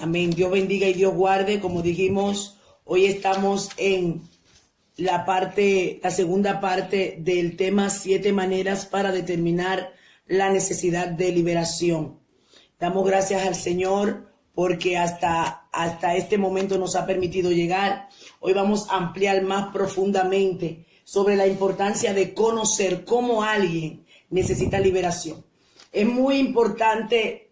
Amén. Dios bendiga y Dios guarde. Como dijimos, hoy estamos en la segunda parte del tema 7 maneras para determinar la necesidad de liberación. Damos gracias al Señor porque hasta este momento nos ha permitido llegar. Hoy vamos a ampliar más profundamente sobre la importancia de conocer cómo alguien necesita liberación. Es muy importante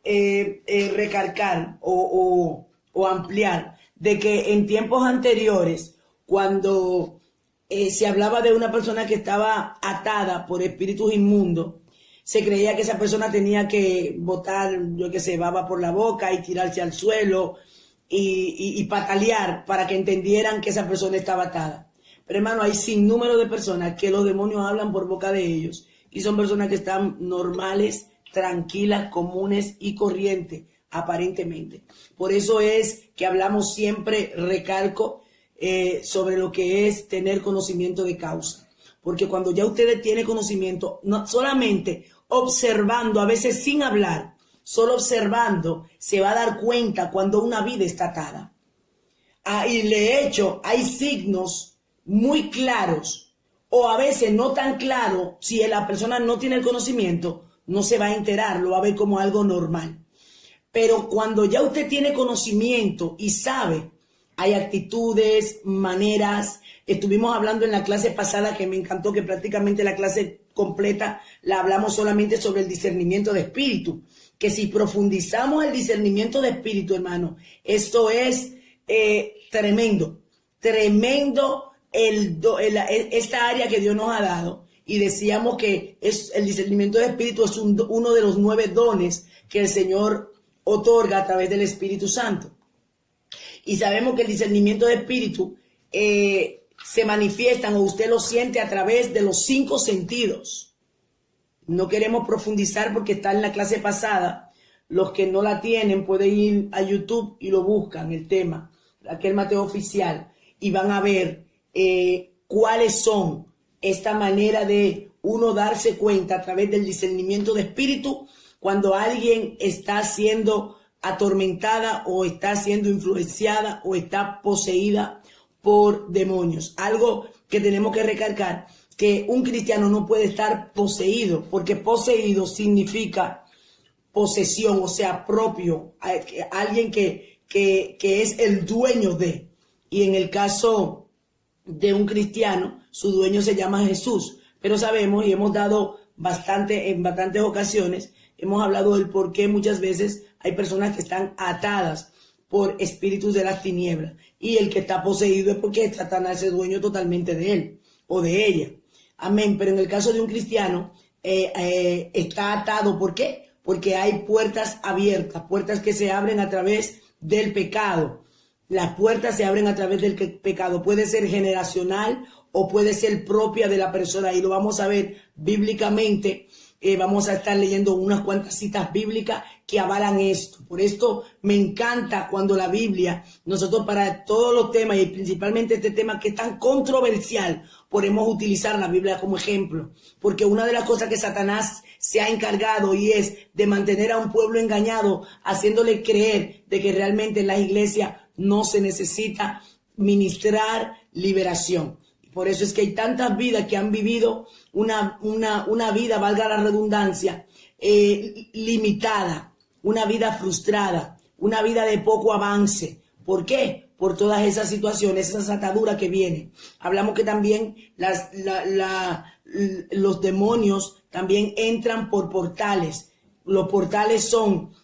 recalcar o ampliar de que en tiempos anteriores, cuando se hablaba de una persona que estaba atada por espíritus inmundos, se creía que esa persona tenía que botar, baba por la boca y tirarse al suelo y patalear para que entendieran que esa persona estaba atada. Pero hermano, hay sinnúmero de personas que los demonios hablan por boca de ellos y son personas que están normales, tranquilas, comunes y corrientes, aparentemente. Por eso es que hablamos siempre, recalco, sobre lo que es tener conocimiento de causa. Porque cuando ya ustedes tienen conocimiento, no solamente observando, a veces sin hablar, solo observando, se va a dar cuenta cuando una vida está atada. Y de hecho, hay signos muy claros, o a veces no tan claros, si la persona no tiene el conocimiento, no se va a enterar, lo va a ver como algo normal. Pero cuando ya usted tiene conocimiento y sabe, hay actitudes, maneras. Estuvimos hablando en la clase pasada, que me encantó, que prácticamente la clase completa la hablamos solamente sobre el discernimiento de espíritu. Que si profundizamos el discernimiento de espíritu, hermano, esto es tremendo, tremendo esta área que Dios nos ha dado. Y decíamos que el discernimiento de espíritu es uno de los 9 dones que el Señor otorga a través del Espíritu Santo. Y sabemos que el discernimiento de espíritu se manifiestan o usted lo siente a través de los 5 sentidos. No queremos profundizar porque está en la clase pasada. Los que no la tienen pueden ir a YouTube y lo buscan, el tema, aquel Mateo oficial, y van a ver cuáles son esta manera de uno darse cuenta a través del discernimiento de espíritu cuando alguien está siendo atormentada o está siendo influenciada o está poseída por demonios. Algo que tenemos que recalcar, que un cristiano no puede estar poseído, porque poseído significa posesión, o sea, propio, alguien que es el dueño de. Y en el caso de un cristiano, su dueño se llama Jesús. Pero sabemos y hemos dado en bastantes ocasiones, hemos hablado del por qué muchas veces hay personas que están atadas por espíritus de las tinieblas. Y el que está poseído es porque Satanás es dueño totalmente de él o de ella. Amén. Pero en el caso de un cristiano, está atado. ¿Por qué? Porque hay puertas abiertas, puertas que se abren a través del pecado. Las puertas se abren a través del pecado. Puede ser generacional o puede ser propia de la persona. Y lo vamos a ver bíblicamente. Vamos a estar leyendo unas cuantas citas bíblicas que avalan esto. Por esto me encanta cuando la Biblia, nosotros para todos los temas y principalmente este tema que es tan controversial, podemos utilizar la Biblia como ejemplo. Porque una de las cosas que Satanás se ha encargado y es de mantener a un pueblo engañado, haciéndole creer de que realmente en las iglesias no se necesita ministrar liberación. Por eso es que hay tantas vidas que han vivido una vida, valga la redundancia, limitada, una vida frustrada, una vida de poco avance. ¿Por qué? Por todas esas situaciones, esas ataduras que vienen. Hablamos que también los demonios también entran por portales. Los portales son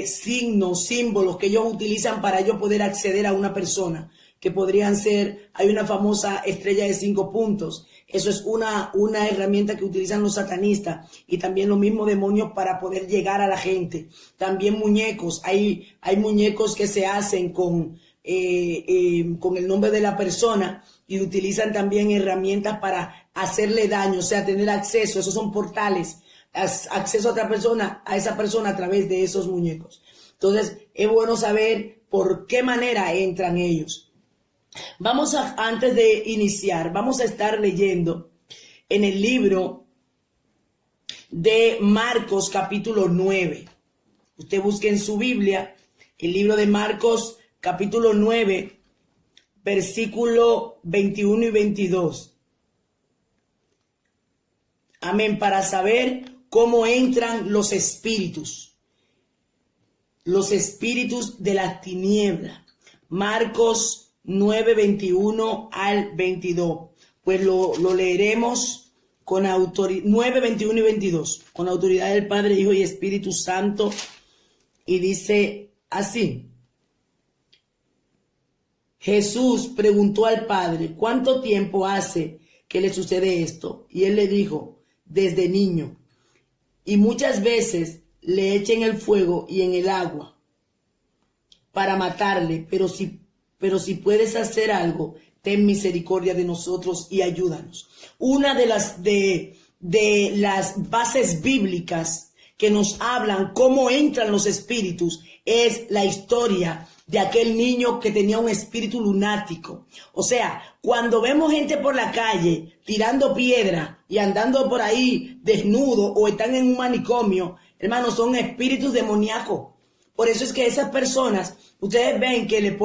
signos, símbolos que ellos utilizan para ellos poder acceder a una persona, que podrían ser, hay una famosa estrella de 5 puntos. Eso es una herramienta que utilizan los satanistas y también los mismos demonios para poder llegar a la gente. También muñecos, hay muñecos que se hacen con el nombre de la persona y utilizan también herramientas para hacerle daño, o sea, tener acceso. Esos son portales, acceso a otra persona, a esa persona a través de esos muñecos. Entonces, es bueno saber por qué manera entran ellos. Antes de iniciar, vamos a estar leyendo en el libro de Marcos capítulo 9. Usted busque en su Biblia El libro de Marcos, capítulo 9, versículo 21 y 22. Amén, para saber cómo entran los espíritus de la tiniebla. Marcos 9, 21 al 22. Pues lo leeremos con autoridad, 9, 21 y 22, con la autoridad del Padre, Hijo y Espíritu Santo. Y dice así: Jesús preguntó al Padre, ¿cuánto tiempo hace que le sucede esto? Y él le dijo, desde niño. Y muchas veces le echa en el fuego y en el agua para matarle, pero si puedes hacer algo, ten misericordia de nosotros y ayúdanos. Una de las bases bíblicas que nos hablan cómo entran los espíritus es la historia de aquel niño que tenía un espíritu lunático. O sea, cuando vemos gente por la calle tirando piedra y andando por ahí desnudo o están en un manicomio, hermanos, son espíritus demoníacos. Por eso es que esas personas, ustedes ven que lo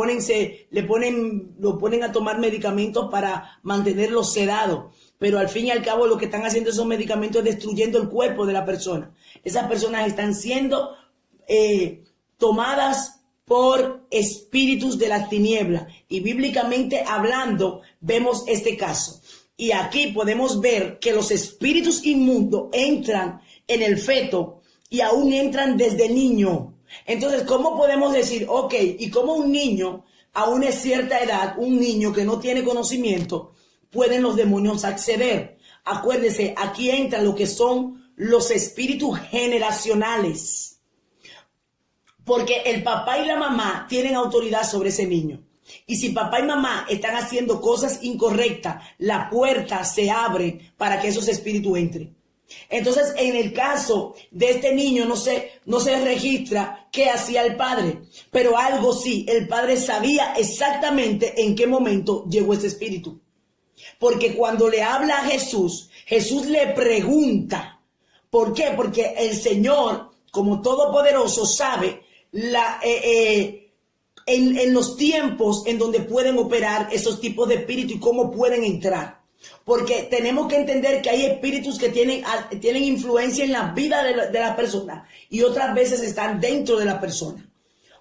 ponen a tomar medicamentos para mantenerlos sedados, pero al fin y al cabo lo que están haciendo esos medicamentos es destruyendo el cuerpo de la persona. Esas personas están siendo tomadas por espíritus de la tiniebla, y bíblicamente hablando vemos este caso. Y aquí podemos ver que los espíritus inmundos entran en el feto y aún entran desde niño. Entonces, ¿cómo podemos decir, ok, y cómo un niño a una cierta edad, un niño que no tiene conocimiento, pueden los demonios acceder? Acuérdese, aquí entra lo que son los espíritus generacionales. Porque el papá y la mamá tienen autoridad sobre ese niño. Y si papá y mamá están haciendo cosas incorrectas, la puerta se abre para que esos espíritus entren. Entonces, en el caso de este niño no se registra qué hacía el padre, pero algo sí, el padre sabía exactamente en qué momento llegó ese espíritu. Porque cuando le habla a Jesús, Jesús le pregunta, ¿por qué? Porque el Señor, como todopoderoso, sabe en los tiempos en donde pueden operar esos tipos de espíritus y cómo pueden entrar. Porque tenemos que entender que hay espíritus que tienen influencia en la vida de la persona y otras veces están dentro de la persona.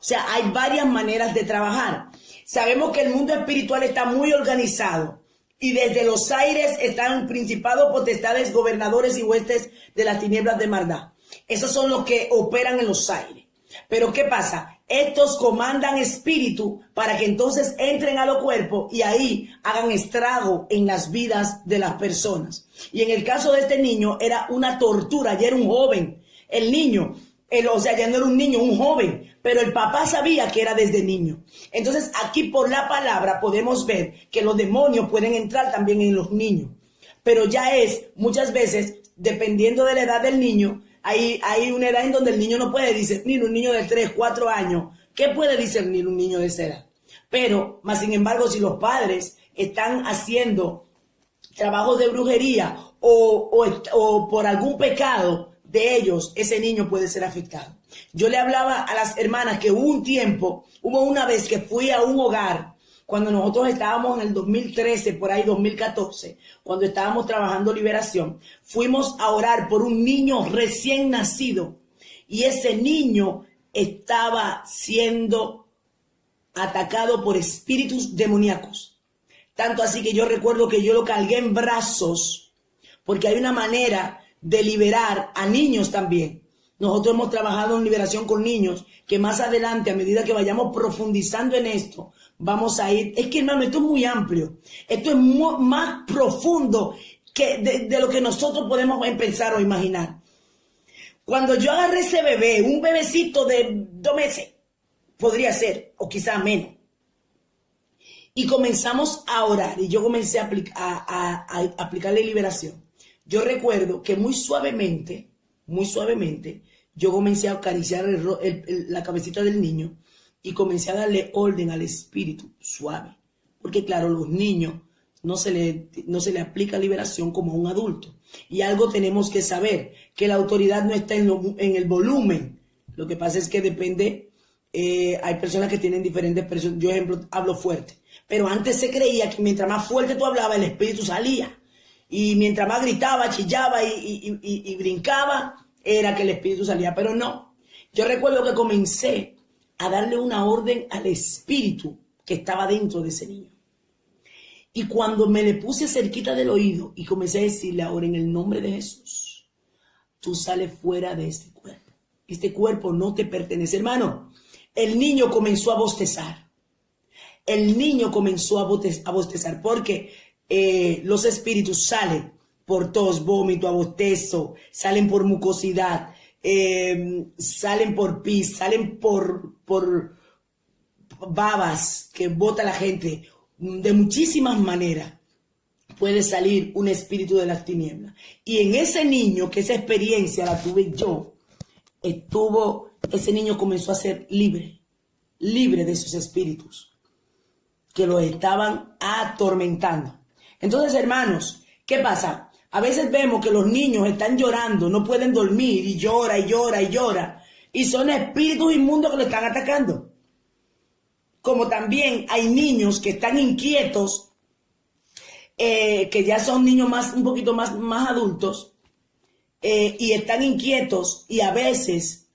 O sea, hay varias maneras de trabajar. Sabemos que el mundo espiritual está muy organizado y desde los aires están principados, potestades, gobernadores y huestes de las tinieblas de maldad. Esos son los que operan en los aires. Pero ¿qué pasa? Estos comandan espíritu para que entonces entren a los cuerpos y ahí hagan estrago en las vidas de las personas. Y en el caso de este niño era una tortura, ya era un joven. El niño, o sea, ya no era un niño, un joven, pero el papá sabía que era desde niño. Entonces aquí por la palabra podemos ver que los demonios pueden entrar también en los niños. Pero ya es muchas veces, dependiendo de la edad del niño, hay una edad en donde el niño no puede discernir, un niño de 3, 4 años. ¿Qué puede discernir un niño de esa edad? Pero, más sin embargo, si los padres están haciendo trabajos de brujería o por algún pecado de ellos, ese niño puede ser afectado. Yo le hablaba a las hermanas que hubo una vez que fui a un hogar, cuando nosotros estábamos en el 2013, por ahí 2014, cuando estábamos trabajando liberación, fuimos a orar por un niño recién nacido y ese niño estaba siendo atacado por espíritus demoníacos. Tanto así que yo recuerdo que yo lo cargué en brazos, porque hay una manera de liberar a niños también. Nosotros hemos trabajado en liberación con niños, que más adelante, a medida que vayamos profundizando en esto, vamos a ir. Es que, hermano, esto es muy amplio. Esto es más profundo que de lo que nosotros podemos pensar o imaginar. Cuando yo agarré ese bebé, un bebecito de 2 meses, podría ser, o quizá menos, y comenzamos a orar, y yo comencé a aplicarle liberación. Yo recuerdo que muy suavemente, yo comencé a acariciar la cabecita del niño y comencé a darle orden al espíritu suave. Porque claro, los niños no se le aplica liberación como a un adulto. Y algo tenemos que saber, que la autoridad no está en el volumen. Lo que pasa es que depende hay personas que tienen diferentes expresiones. Yo, ejemplo, hablo fuerte. Pero antes se creía que mientras más fuerte tú hablabas, el espíritu salía. Y mientras más gritaba, chillaba y brincaba, era que el espíritu salía. Pero no. Yo recuerdo que comencé a darle una orden al espíritu que estaba dentro de ese niño. Y cuando me le puse cerquita del oído y comencé a decirle ahora en el nombre de Jesús, tú sales fuera de este cuerpo. Este cuerpo no te pertenece, hermano. El niño comenzó a bostezar. El niño comenzó a bostezar porque los espíritus salen por tos, vómito, bostezo, salen por mucosidad, salen por pis, salen por babas que bota la gente. De muchísimas maneras puede salir un espíritu de las tinieblas. Y en ese niño, que esa experiencia la tuve yo, ese niño comenzó a ser libre de esos espíritus que lo estaban atormentando. Entonces, hermanos, ¿qué pasa? A veces vemos que los niños están llorando, no pueden dormir y llora y llora y llora. Y son espíritus inmundos que lo están atacando. Como también hay niños que están inquietos, que ya son niños un poquito más adultos, y están inquietos y a veces,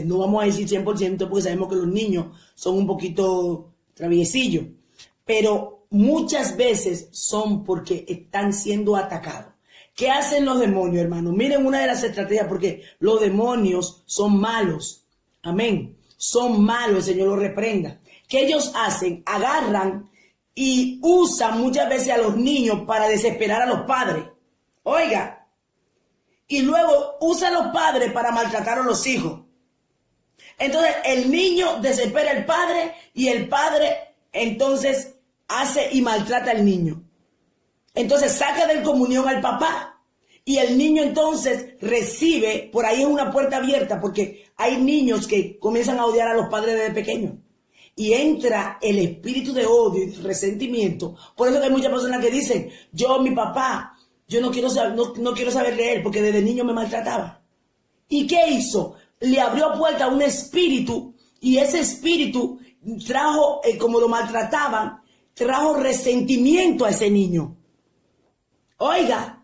no vamos a decir 100% porque sabemos que los niños son un poquito traviesillos, pero muchas veces son porque están siendo atacados. ¿Qué hacen los demonios, hermanos? Miren una de las estrategias, porque los demonios son malos. Amén. Son malos, el Señor los reprenda. ¿Qué ellos hacen? Agarran y usan muchas veces a los niños para desesperar a los padres. Oiga. Y luego usan a los padres para maltratar a los hijos. Entonces el niño desespera al padre y el padre entonces hace y maltrata al niño. Entonces saca de comunión al papá y el niño entonces recibe, por ahí es una puerta abierta porque hay niños que comienzan a odiar a los padres desde pequeños. Y entra el espíritu de odio y de resentimiento. Por eso que hay muchas personas que dicen, mi papá, yo no quiero saber de él porque desde niño me maltrataba. ¿Y qué hizo? Le abrió puerta a un espíritu y ese espíritu trajo, como lo maltrataban, trajo resentimiento a ese niño. Oiga,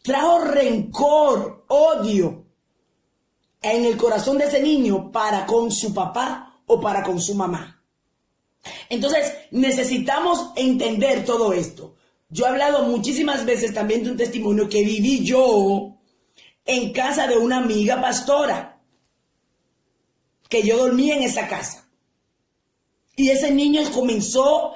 trajo rencor, odio en el corazón de ese niño para con su papá o para con su mamá. Entonces, necesitamos entender todo esto. Yo he hablado muchísimas veces también de un testimonio que viví yo en casa de una amiga pastora, que yo dormía en esa casa. Y ese niño comenzó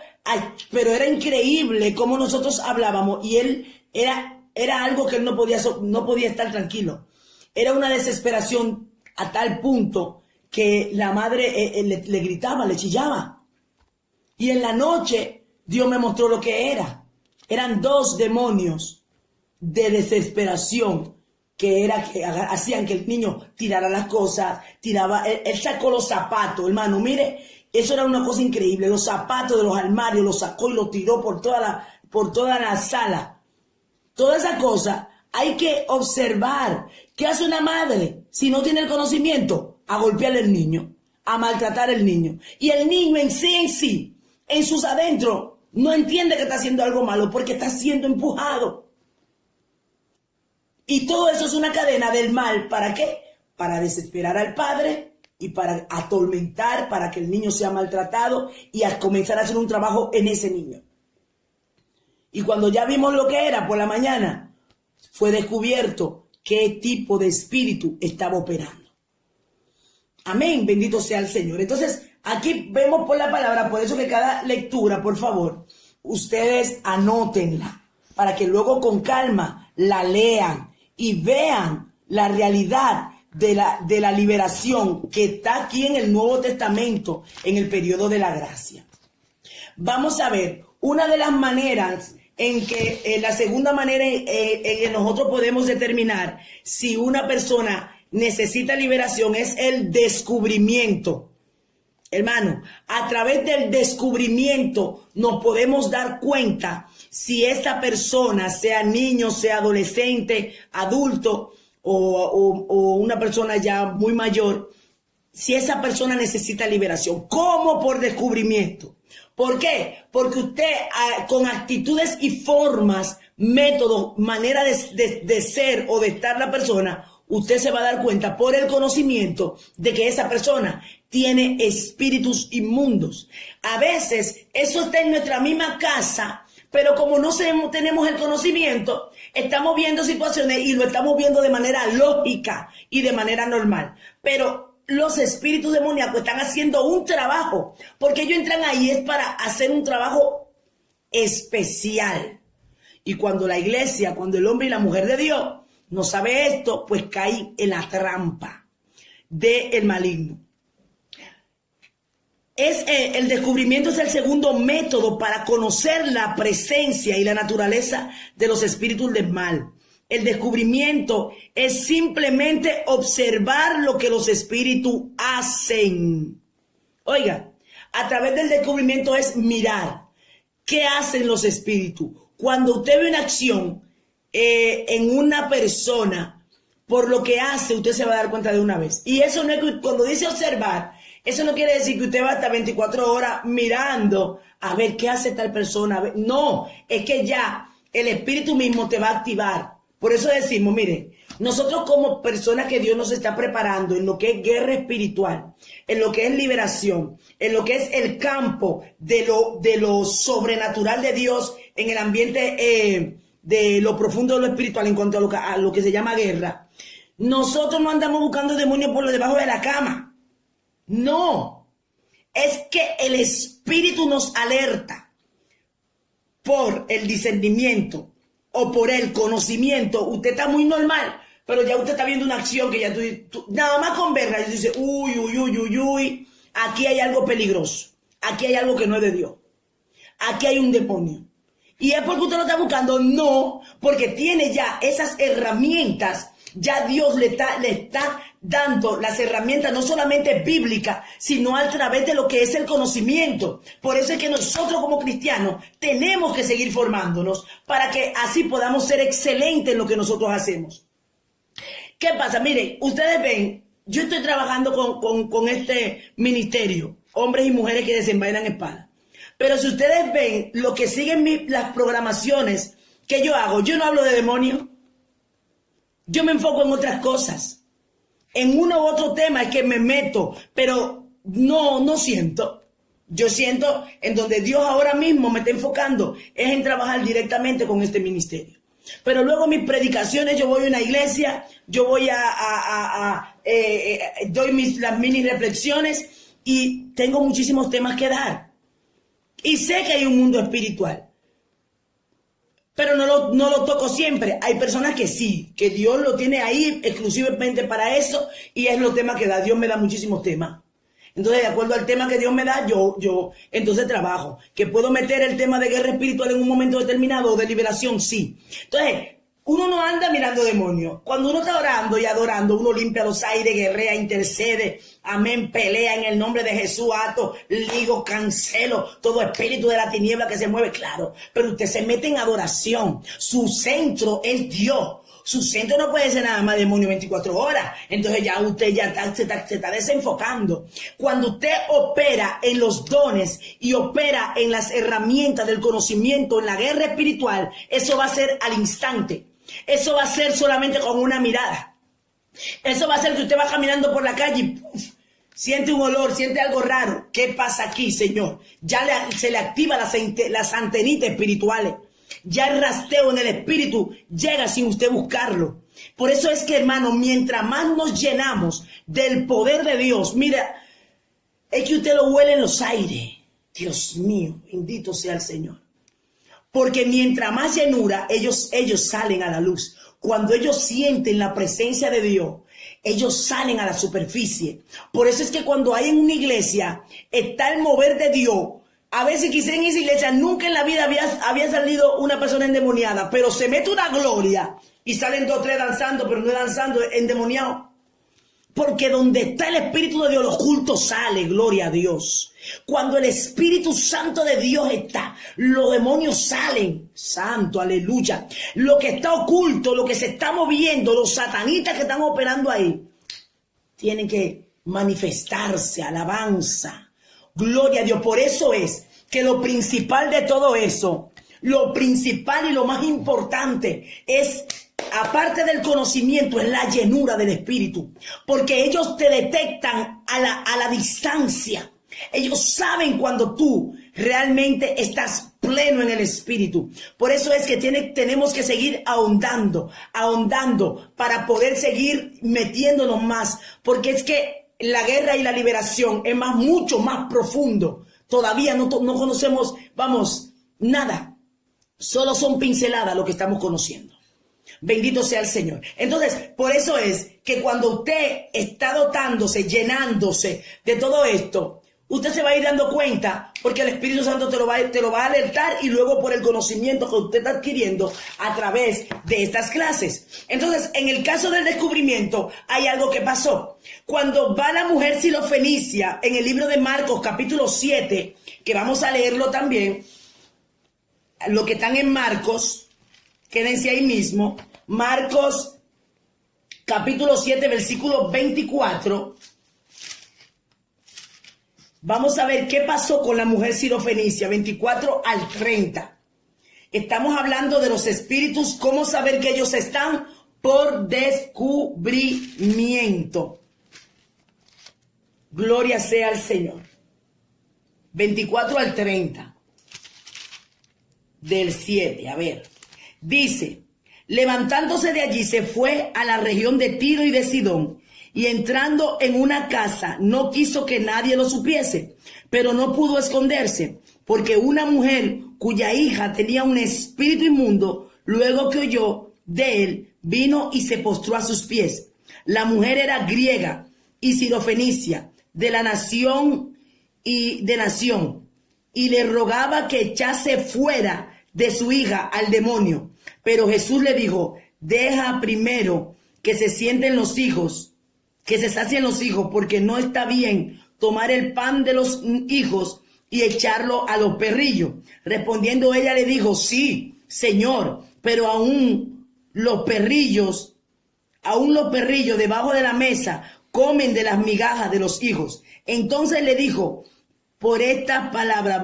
pero era increíble cómo nosotros hablábamos y él era algo que él no podía estar tranquilo. Era una desesperación a tal punto que la madre le gritaba, le chillaba. Y en la noche Dios me mostró lo que era. Eran 2 demonios de desesperación que hacían que el niño tirara las cosas, él sacó los zapatos, hermano, mire, eso era una cosa increíble, los zapatos de los armarios los sacó y los tiró por toda la sala. Toda esa cosa hay que observar. ¿Qué hace una madre si no tiene el conocimiento? A golpear al niño, a maltratar al niño. Y el niño en sí, en sus adentros, no entiende que está haciendo algo malo porque está siendo empujado. Y todo eso es una cadena del mal. ¿Para qué? Para desesperar al padre y para atormentar, para que el niño sea maltratado y a comenzar a hacer un trabajo en ese niño. Y cuando ya vimos lo que era por la mañana, fue descubierto qué tipo de espíritu estaba operando. Amén, bendito sea el Señor. Entonces, aquí vemos por la palabra, por eso que cada lectura, por favor, ustedes anótenla, para que luego con calma la lean y vean la realidad de la liberación que está aquí en el Nuevo Testamento, en el periodo de la gracia. Vamos a ver una de las maneras en que, la segunda manera en que nosotros podemos determinar si una persona necesita liberación es el descubrimiento. Hermano, a través del descubrimiento nos podemos dar cuenta si esta persona, sea niño, sea adolescente, adulto o una persona ya muy mayor, si esa persona necesita liberación. ¿Cómo? Por descubrimiento. ¿Por qué? Porque usted con actitudes y formas, métodos, manera de ser o de estar la persona, usted se va a dar cuenta por el conocimiento de que esa persona tiene espíritus inmundos. A veces eso está en nuestra misma casa, pero como no tenemos el conocimiento, estamos viendo situaciones y lo estamos viendo de manera lógica y de manera normal. Pero los espíritus demoníacos están haciendo un trabajo, porque ellos entran ahí es para hacer un trabajo especial. Y cuando la iglesia, cuando el hombre y la mujer de Dios no sabe esto, pues cae en la trampa del maligno. El descubrimiento es el segundo método para conocer la presencia y la naturaleza de los espíritus del mal. El descubrimiento es simplemente observar lo que los espíritus hacen. Oiga, a través del descubrimiento es mirar qué hacen los espíritus. Cuando usted ve una acción en una persona, por lo que hace, usted se va a dar cuenta de una vez. Y eso no es que cuando dice observar, eso no quiere decir que usted va a estar 24 horas mirando a ver qué hace tal persona. No, es que ya el espíritu mismo te va a activar. Por eso decimos, mire, nosotros como personas que Dios nos está preparando en lo que es guerra espiritual, en lo que es liberación, en lo que es el campo de lo sobrenatural de Dios, en el ambiente de lo profundo de lo espiritual en cuanto a lo que se llama guerra, nosotros no andamos buscando demonios por lo debajo de la cama. No, es que el espíritu nos alerta por el discernimiento o por el conocimiento. Usted está muy normal, pero ya usted está viendo una acción que ya tú nada más con verla, y dice, uy, aquí hay algo peligroso, aquí hay algo que no es de Dios, aquí hay un demonio. ¿Y es porque usted lo está buscando? No, porque tiene ya esas herramientas, ya Dios le está dando las herramientas no solamente bíblicas, sino a través de lo que es el conocimiento. Por eso es que nosotros como cristianos tenemos que seguir formándonos para que así podamos ser excelentes en lo que nosotros hacemos. ¿Qué pasa? Miren, ustedes ven, yo estoy trabajando con este ministerio, hombres y mujeres que desenvainan espadas. Pero si ustedes ven lo que siguen las programaciones que yo hago, yo no hablo de demonios. Yo me enfoco en otras cosas. En uno u otro tema es que me meto, pero no siento. Yo siento en donde Dios ahora mismo me está enfocando, es en trabajar directamente con este ministerio. Pero luego mis predicaciones, yo voy a una iglesia, yo voy doy las mini reflexiones y tengo muchísimos temas que dar. Y sé que hay un mundo espiritual. Pero no lo toco siempre. Hay personas que sí, que Dios lo tiene ahí exclusivamente para eso y es los temas que da. Dios me da muchísimos temas. Entonces, de acuerdo al tema que Dios me da, yo entonces trabajo. ¿Que puedo meter el tema de guerra espiritual en un momento determinado o de liberación? Sí. Entonces, uno no anda mirando demonios. Cuando uno está orando y adorando, uno limpia los aires, guerrea, intercede, amén, pelea en el nombre de Jesús, ato, ligo, cancelo todo espíritu de la tiniebla que se mueve, claro. Pero usted se mete en adoración. Su centro es Dios. Su centro no puede ser nada más demonio 24 horas. Entonces ya usted se está desenfocando. Cuando usted opera en los dones y opera en las herramientas del conocimiento, en la guerra espiritual, eso va a ser al instante. Eso va a ser solamente con una mirada. Eso va a ser que usted va caminando por la calle y ¡puf! Siente un olor, siente algo raro. ¿Qué pasa aquí, Señor? Ya se le activa las antenitas espirituales. Ya el rasteo en el espíritu llega sin usted buscarlo. Por eso es que, hermano, mientras más nos llenamos del poder de Dios, mira, es que usted lo huele en los aires. Dios mío, bendito sea el Señor. Porque mientras más llenura, ellos salen a la luz. Cuando ellos sienten la presencia de Dios, ellos salen a la superficie. Por eso es que cuando hay en una iglesia, está el mover de Dios. A veces quizá en esa iglesia nunca en la vida había salido una persona endemoniada, pero se mete una gloria y salen 2 o 3 danzando, pero no danzando, endemoniados. Porque donde está el Espíritu de Dios, los cultos salen, gloria a Dios. Cuando el Espíritu Santo de Dios está, los demonios salen. Santo, aleluya. Lo que está oculto, lo que se está moviendo, los satanitas que están operando ahí, tienen que manifestarse, alabanza, gloria a Dios. Por eso es que lo principal de todo eso, lo principal y lo más importante es, aparte del conocimiento, es la llenura del Espíritu, porque ellos te detectan a la distancia. Ellos saben cuando tú realmente estás pleno en el Espíritu. Por eso es que tenemos que seguir ahondando para poder seguir metiéndonos más, porque es que la guerra y la liberación es mucho más profundo. Todavía no conocemos, nada. Solo son pinceladas lo que estamos conociendo. Bendito sea el Señor. Entonces, por eso es que cuando usted está dotándose, llenándose de todo esto, usted se va a ir dando cuenta, porque el Espíritu Santo te lo va a alertar, y luego por el conocimiento que usted está adquiriendo a través de estas clases. Entonces, en el caso del descubrimiento, hay algo que pasó. Cuando va la mujer sirofenicia, en el libro de Marcos, capítulo 7, que vamos a leerlo también, lo que están en Marcos, quédense ahí mismo, Marcos, capítulo 7, versículo 24, vamos a ver qué pasó con la mujer sirofenicia, 24 al 30. Estamos hablando de los espíritus, cómo saber que ellos están por descubrimiento. Gloria sea al Señor. 24 al 30 del 7, a ver. Dice, levantándose de allí se fue a la región de Tiro y de Sidón, y entrando en una casa no quiso que nadie lo supiese, pero no pudo esconderse, porque una mujer cuya hija tenía un espíritu inmundo, luego que oyó de él, vino y se postró a sus pies. La mujer era griega y sirofenicia, de nación, y le rogaba que echase fuera de su hija al demonio. Pero Jesús le dijo, deja primero que se sacien los hijos, porque no está bien tomar el pan de los hijos y echarlo a los perrillos. Respondiendo ella le dijo, sí, Señor, pero aún los perrillos debajo de la mesa comen de las migajas de los hijos. Entonces le dijo, por estas palabras,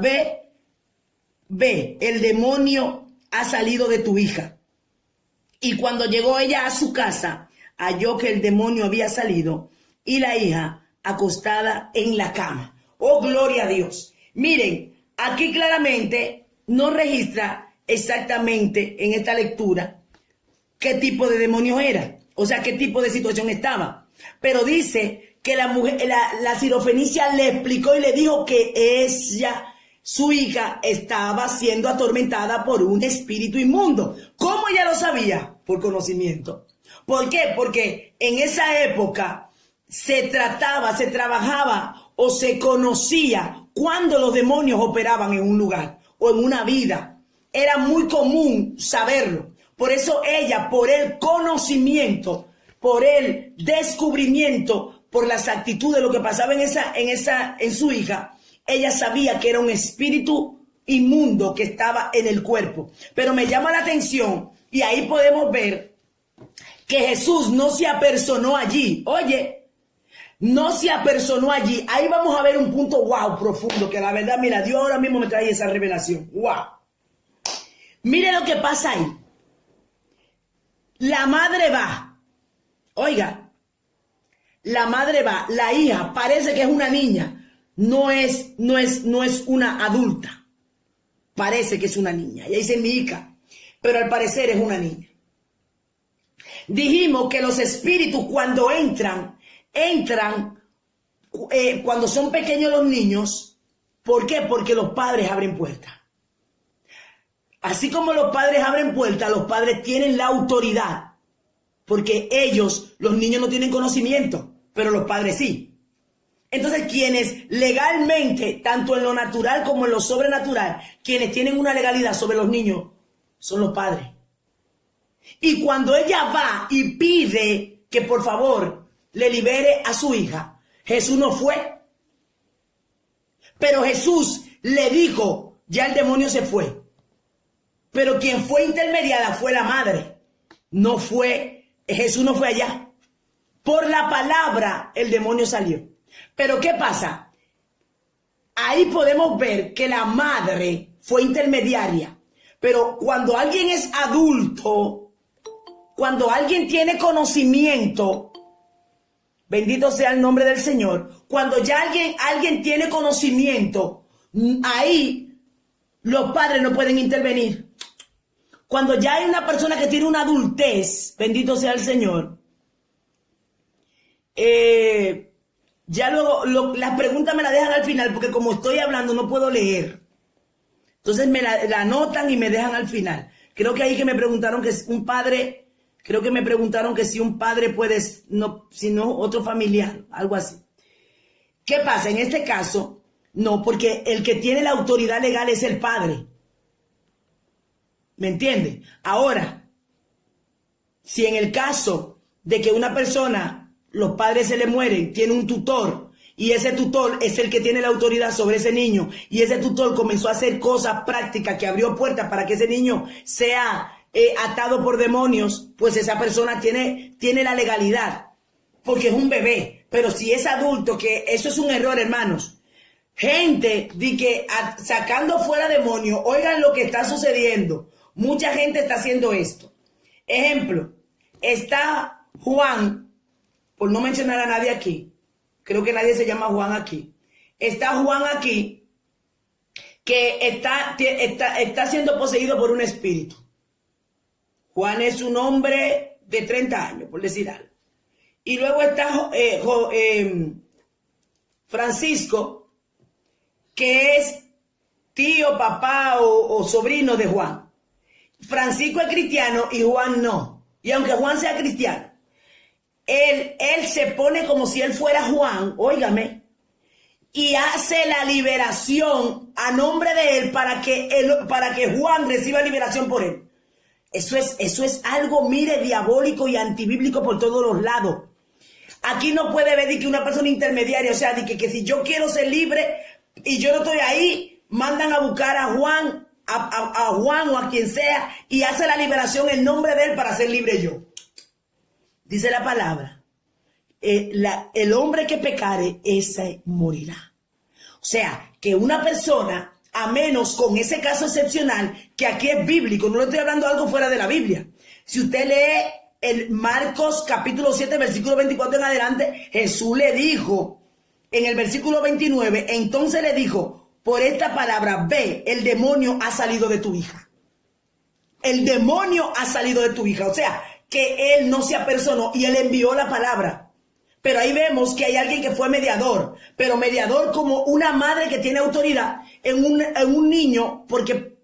ve, el demonio ha salido de tu hija. Y cuando llegó ella a su casa, halló que el demonio había salido y la hija acostada en la cama. Oh, gloria a Dios. Miren, aquí claramente no registra exactamente en esta lectura qué tipo de demonio era, o sea, qué tipo de situación estaba. Pero dice que la mujer, la sirofenicia le explicó y le dijo que ella, su hija, estaba siendo atormentada por un espíritu inmundo. ¿Cómo ella lo sabía? Por conocimiento. ¿Por qué? Porque en esa época se trabajaba o se conocía cuando los demonios operaban en un lugar o en una vida. Era muy común saberlo. Por eso ella, por el conocimiento, por el descubrimiento, por las actitudes, lo que pasaba en su hija, ella sabía que era un espíritu inmundo que estaba en el cuerpo. Pero me llama la atención, y ahí podemos ver que Jesús no se apersonó allí. Oye, no se apersonó allí. Ahí vamos a ver un punto wow, profundo, que la verdad, mira, Dios ahora mismo me trae esa revelación. Wow. Mire lo que pasa ahí. La madre va. Oiga, la madre va, la hija parece que es una niña, no es una adulta. Parece que es una niña. Ella dice mi hija, pero al parecer es una niña. Dijimos que los espíritus cuando entran cuando son pequeños los niños. ¿Por qué? Porque los padres abren puertas. Así como los padres abren puertas, los padres tienen la autoridad. Porque ellos, los niños no tienen conocimiento, pero los padres sí. Entonces, quienes legalmente, tanto en lo natural como en lo sobrenatural, quienes tienen una legalidad sobre los niños, son los padres. Y cuando ella va y pide que por favor le libere a su hija, Jesús no fue. Pero Jesús le dijo, ya el demonio se fue. Pero quien fue intermediada fue la madre. No fue, Jesús no fue allá. Por la palabra el demonio salió. Pero ¿qué pasa? Ahí podemos ver que la madre fue intermediaria. Pero cuando alguien es adulto, cuando alguien tiene conocimiento, bendito sea el nombre del Señor, cuando ya alguien tiene conocimiento, ahí los padres no pueden intervenir. Cuando ya hay una persona que tiene una adultez, bendito sea el Señor, ya luego las preguntas me las dejan al final, porque como estoy hablando no puedo leer. Entonces me la anotan y me dejan al final. Creo que ahí que me preguntaron que un padre, creo que me preguntaron que si un padre puede, no, si no otro familiar, algo así. ¿Qué pasa? En este caso, no, porque el que tiene la autoridad legal es el padre. ¿Me entiende? Ahora, si en el caso de que una persona, los padres se le mueren, tiene un tutor, y ese tutor es el que tiene la autoridad sobre ese niño, y ese tutor comenzó a hacer cosas prácticas que abrió puertas para que ese niño sea atado por demonios, pues esa persona tiene la legalidad, porque es un bebé. Pero si es adulto, que eso es un error, hermanos. Gente de que sacando fuera demonios, oigan lo que está sucediendo. Mucha gente está haciendo esto. Ejemplo, está Juan, por no mencionar a nadie aquí, creo que nadie se llama Juan aquí. Está Juan aquí, que está siendo poseído por un espíritu. Juan es un hombre de 30 años, por decir algo. Y luego está Francisco, que es tío, papá o sobrino de Juan. Francisco es cristiano y Juan no. Y aunque Juan sea cristiano, él se pone como si él fuera Juan, óigame, y hace la liberación a nombre de él para que Juan reciba liberación por él. Eso es algo, mire, diabólico y antibíblico por todos los lados. Aquí no puede ver que una persona intermediaria, o sea, de que si yo quiero ser libre y yo no estoy ahí, mandan a buscar a Juan, a Juan o a quien sea, y hace la liberación en nombre de él para ser libre yo. Dice la palabra, el hombre que pecare, ese morirá. O sea, que una persona, a menos con ese caso excepcional, que aquí es bíblico, no le estoy hablando de algo fuera de la Biblia. Si usted lee el Marcos capítulo 7, versículo 24 en adelante, Jesús le dijo, en el versículo 29, entonces le dijo, por esta palabra, ve, el demonio ha salido de tu hija. El demonio ha salido de tu hija. O sea, que él no se apersonó y él envió la palabra. Pero ahí vemos que hay alguien que fue mediador, pero mediador como una madre que tiene autoridad en un niño, porque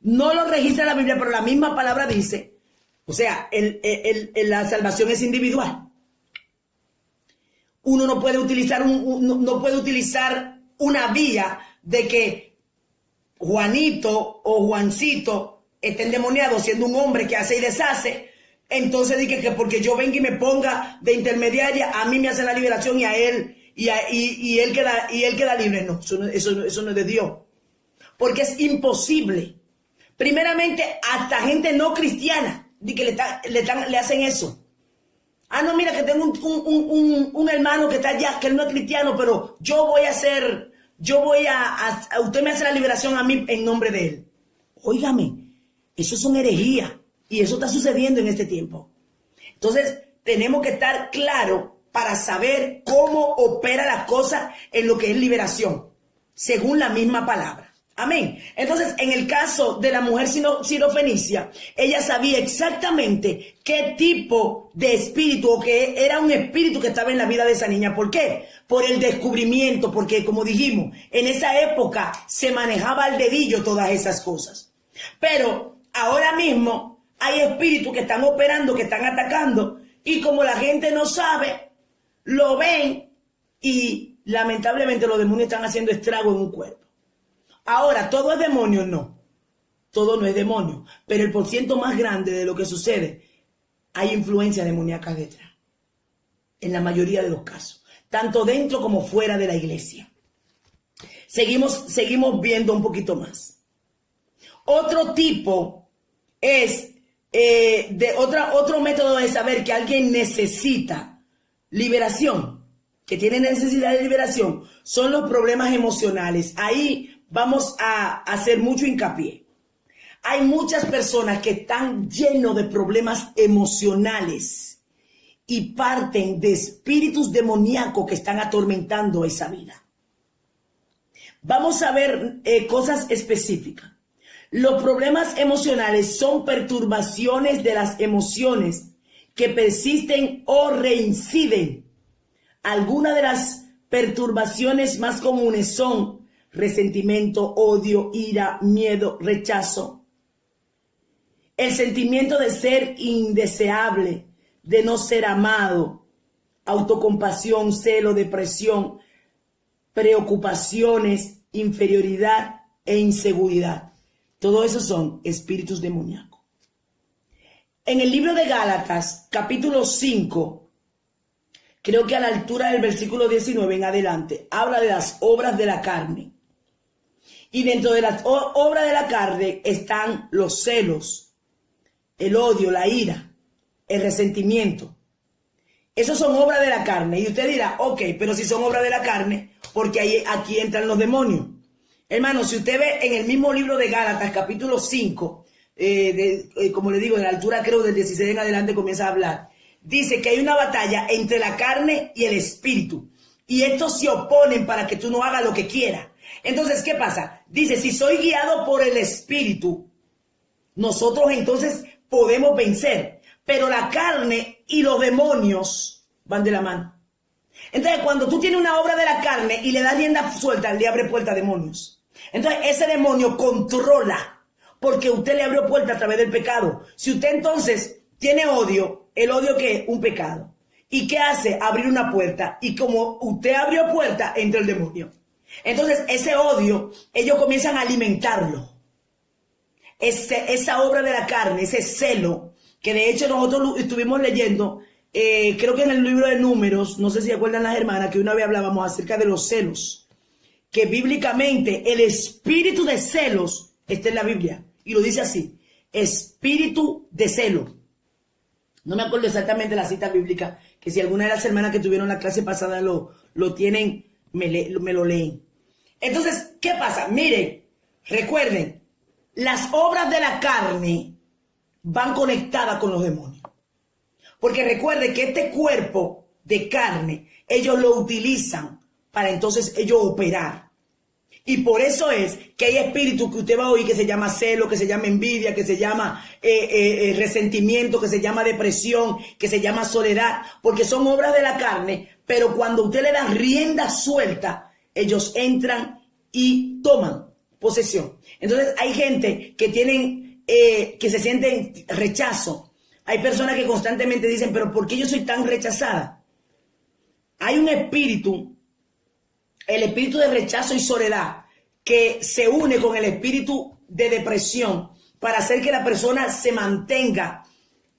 no lo registra la Biblia, pero la misma palabra dice, o sea, la salvación es individual. Uno no puede utilizar no puede utilizar una vía de que Juanito o Juancito esté endemoniado siendo un hombre que hace y deshace. Entonces dije que porque yo venga y me ponga de intermediaria, a mí me hace la liberación y a él y él queda libre. No, eso no es de Dios. Porque es imposible. Primeramente, hasta gente no cristiana de que le hacen eso. Ah, no, mira que tengo un hermano que está allá, que él no es cristiano, pero usted me hace la liberación a mí en nombre de él. Óigame, eso es una herejía. Y eso está sucediendo en este tiempo. Entonces, tenemos que estar claros para saber cómo opera la cosa en lo que es liberación, según la misma palabra. Amén. Entonces, en el caso de la mujer sirofenicia, ella sabía exactamente qué tipo de espíritu, o que era un espíritu que estaba en la vida de esa niña. ¿Por qué? Por el descubrimiento, porque como dijimos, en esa época se manejaba al dedillo todas esas cosas. Pero ahora mismo hay espíritus que están operando, que están atacando, y como la gente no sabe, lo ven y lamentablemente los demonios están haciendo estrago en un cuerpo. Ahora, ¿todo es demonio? No, todo no es demonio, pero el porciento más grande de lo que sucede, hay influencia demoníaca detrás, en la mayoría de los casos, tanto dentro como fuera de la iglesia. Seguimos viendo un poquito más. Otro tipo es otro método de saber que alguien necesita liberación que tienen necesidad de liberación son los problemas emocionales. Ahí vamos a hacer mucho hincapié. Hay muchas personas que están llenos de problemas emocionales y parten de espíritus demoníacos que están atormentando esa vida. Vamos a ver cosas específicas. Los problemas emocionales son perturbaciones de las emociones que persisten o reinciden. Algunas de las perturbaciones más comunes son resentimiento, odio, ira, miedo, rechazo. El sentimiento de ser indeseable, de no ser amado, autocompasión, celo, depresión, preocupaciones, inferioridad e inseguridad. Todo eso son espíritus demoníacos. En el libro de Gálatas, capítulo 5, creo que a la altura del versículo 19 en adelante, habla de las obras de la carne. Y dentro de las obras de la carne están los celos, el odio, la ira, el resentimiento. Esos son obras de la carne. Y usted dirá, ok, pero si son obras de la carne, porque aquí entran los demonios. Hermano, si usted ve en el mismo libro de Gálatas, capítulo 5, como le digo, en la altura creo del 16 en adelante comienza a hablar. Dice que hay una batalla entre la carne y el espíritu. Y estos se oponen para que tú no hagas lo que quieras. Entonces, ¿qué pasa? Dice, si soy guiado por el espíritu, nosotros entonces podemos vencer. Pero la carne y los demonios van de la mano. Entonces, cuando tú tienes una obra de la carne y le das rienda suelta, le abre puerta a demonios. Entonces, ese demonio controla, porque usted le abrió puerta a través del pecado. Si usted entonces tiene odio, ¿el odio qué es? Un pecado. ¿Y qué hace? Abrir una puerta. Y como usted abrió puerta, entra el demonio. Entonces, ese odio, ellos comienzan a alimentarlo. Esa obra de la carne, ese celo, que de hecho nosotros estuvimos leyendo, creo que en el libro de Números, no sé si acuerdan las hermanas, que una vez hablábamos acerca de los celos, que bíblicamente el espíritu de celos está en la Biblia, y lo dice así, espíritu de celo. No me acuerdo exactamente la cita bíblica, que si alguna de las hermanas que tuvieron la clase pasada lo tienen, me lo leen. Entonces, ¿qué pasa? Miren, recuerden, las obras de la carne van conectadas con los demonios. Porque recuerde que este cuerpo de carne, ellos lo utilizan para entonces ellos operar. Y por eso es que hay espíritus que usted va a oír que se llama celo, que se llama envidia, que se llama resentimiento, que se llama depresión, que se llama soledad, porque son obras de la carne, pero cuando usted le da rienda suelta, ellos entran y toman posesión. Entonces hay gente que tienen, que se sienten rechazo. Hay personas que constantemente dicen, pero ¿por qué yo soy tan rechazada? Hay un espíritu, el espíritu de rechazo y soledad, que se une con el espíritu de depresión para hacer que la persona se mantenga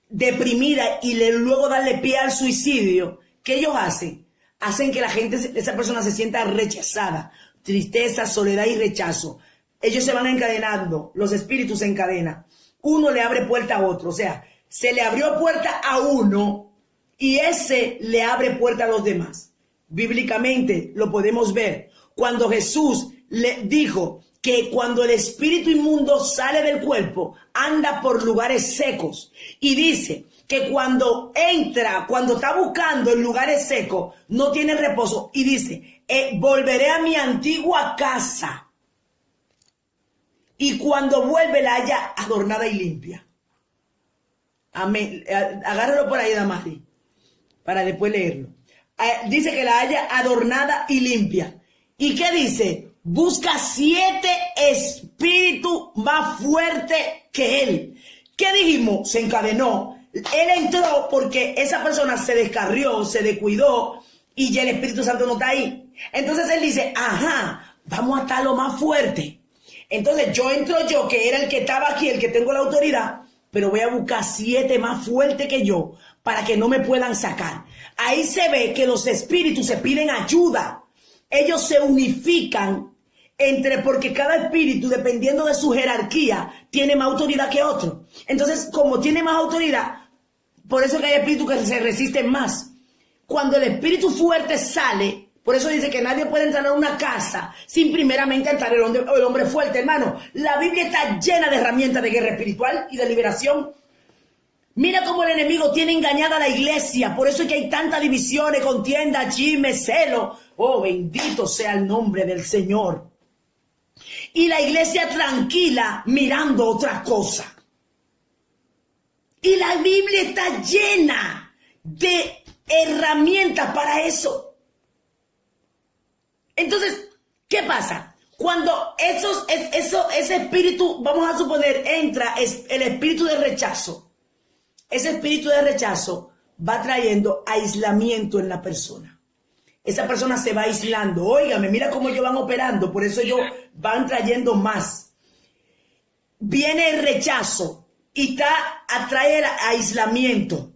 deprimida y luego darle pie al suicidio. ¿Qué ellos hacen? Hacen que la gente, esa persona se sienta rechazada, tristeza, soledad y rechazo. Ellos se van encadenando, los espíritus se encadenan. Uno le abre puerta a otro, o sea, se le abrió puerta a uno y ese le abre puerta a los demás. Bíblicamente lo podemos ver. Cuando Jesús le dijo que cuando el espíritu inmundo sale del cuerpo, anda por lugares secos. Y dice que cuando entra, cuando está buscando en lugares secos, no tiene reposo. Y dice, volveré a mi antigua casa. Y cuando vuelve la haya adornada y limpia. Amén. Agárralo por ahí, Damari, para después leerlo. Dice que la haya adornada y limpia. ¿Y qué dice? Busca 7 espíritus más fuertes que él. ¿Qué dijimos? Se encadenó. Él entró porque esa persona se descarrió, se descuidó y ya el Espíritu Santo no está ahí. Entonces él dice, ajá, vamos a estar lo más fuerte. Entonces yo entro yo, que era el que estaba aquí, el que tengo la autoridad, pero voy a buscar 7 más fuertes que yo para que no me puedan sacar. Ahí se ve que los espíritus se piden ayuda. Ellos se unifican porque cada espíritu, dependiendo de su jerarquía, tiene más autoridad que otro. Entonces, como tiene más autoridad, por eso que hay espíritus que se resisten más. cuando el espíritu fuerte sale, por eso dice que nadie puede entrar a una casa sin primeramente entrar el hombre fuerte, hermano. La Biblia está llena de herramientas de guerra espiritual y de liberación. Mira cómo el enemigo tiene engañada a la iglesia. Por eso es que hay tantas divisiones, contienda, chisme, celo. Oh, bendito sea el nombre del Señor. Y la iglesia tranquila mirando otra cosa. Y la Biblia está llena de herramientas para eso. Entonces, ¿qué pasa? Cuando ese espíritu, vamos a suponer, entra el espíritu de rechazo. Ese espíritu de rechazo va trayendo aislamiento en la persona. Esa persona se va aislando. Óigame, mira cómo ellos van operando. Por eso ellos van trayendo más. Viene el rechazo y atrae el aislamiento.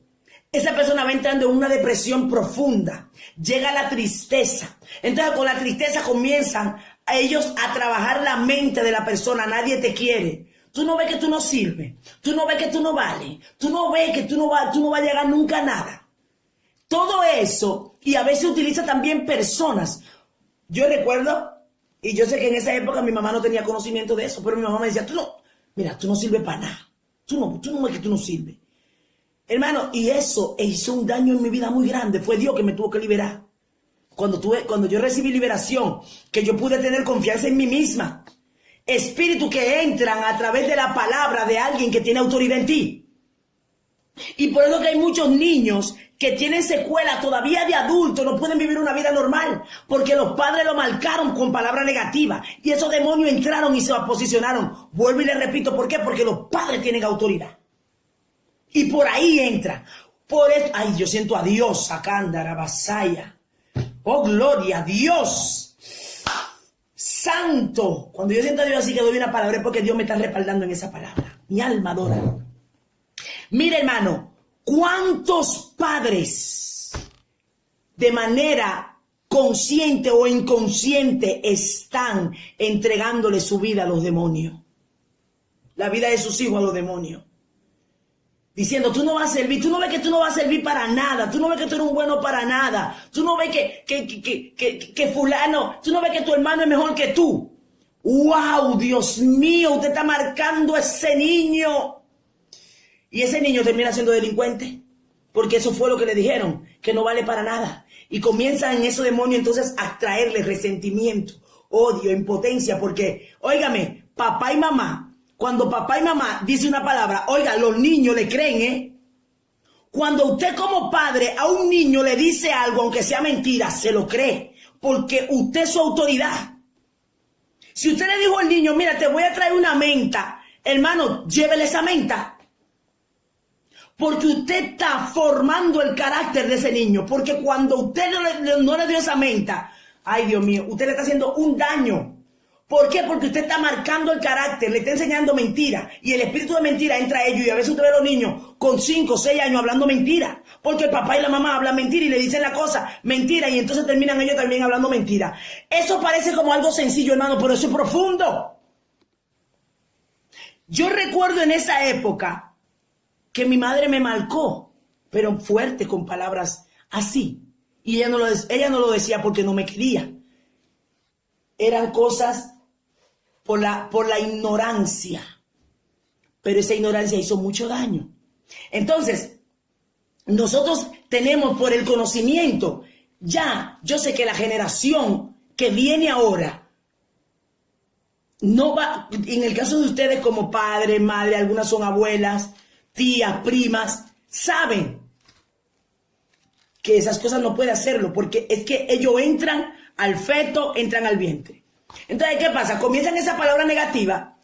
Esa persona va entrando en una depresión profunda. Llega la tristeza. Entonces con la tristeza comienzan a ellos a trabajar la mente de la persona. Nadie te quiere. Tú no ves que tú no sirves. Tú no ves que tú no vales. Tú no ves que tú no vas a llegar nunca a nada. Todo eso, y a veces utiliza también personas. Yo recuerdo, y yo sé que en esa época mi mamá no tenía conocimiento de eso, pero mi mamá me decía, tú no sirves para nada. Tú no ves que tú no sirves. Hermano, y eso hizo un daño en mi vida muy grande. Fue Dios que me tuvo que liberar. Cuando yo recibí liberación, que yo pude tener confianza en mí misma. Espíritus que entran a través de la palabra de alguien que tiene autoridad en ti. Y por eso que hay muchos niños que tienen secuelas todavía de adultos, no pueden vivir una vida normal, porque los padres lo marcaron con palabras negativas. Y esos demonios entraron y se posicionaron. Vuelvo y les repito, ¿por qué? Porque los padres tienen autoridad. Y por ahí entra. Por eso, ay, yo siento a Dios, Sacándara, Basaya. Oh, gloria a Dios. Santo. Cuando yo siento a Dios así que doy una palabra es porque Dios me está respaldando en esa palabra. Mi alma adora. Mira, hermano, ¿cuántos padres de manera consciente o inconsciente están entregándole su vida a los demonios? La vida de sus hijos a los demonios. Diciendo, tú no vas a servir, tú no ves que tú no vas a servir para nada, tú no ves que tú eres un bueno para nada, tú no ves que fulano, tú no ves que tu hermano es mejor que tú. ¡Wow! Dios mío, usted está marcando a ese niño. Y ese niño termina siendo delincuente, porque eso fue lo que le dijeron, que no vale para nada. Y comienzan en esos demonios entonces a traerle resentimiento, odio, impotencia, porque, óigame, papá y mamá, cuando papá y mamá dicen una palabra, oiga, los niños le creen, ¿eh? Cuando usted como padre a un niño le dice algo, aunque sea mentira, se lo cree, porque usted es su autoridad. Si usted le dijo al niño, mira, te voy a traer una menta, hermano, llévele esa menta. Porque usted está formando el carácter de ese niño, porque cuando usted no le dio esa menta, ay Dios mío, usted le está haciendo un daño. ¿Por qué? Porque usted está marcando el carácter, le está enseñando mentira. Y el espíritu de mentira entra a ellos. Y a veces usted ve a los niños con 5 o 6 años hablando mentira. Porque el papá y la mamá hablan mentira y le dicen la cosa mentira. Y entonces terminan ellos también hablando mentira. Eso parece como algo sencillo, hermano, pero eso es profundo. Yo recuerdo en esa época que mi madre me marcó, pero fuerte, con palabras así. Y ella no lo decía porque no me quería. Eran cosas por la ignorancia. Pero esa ignorancia hizo mucho daño. Entonces, nosotros tenemos por el conocimiento, ya, yo sé que la generación que viene ahora, no va, en el caso de ustedes como padre, madre, algunas son abuelas, tías, primas, saben que esas cosas no puede hacerlo, porque es que ellos entran al feto, entran al vientre. Entonces, ¿qué pasa? Comienzan esa palabra negativa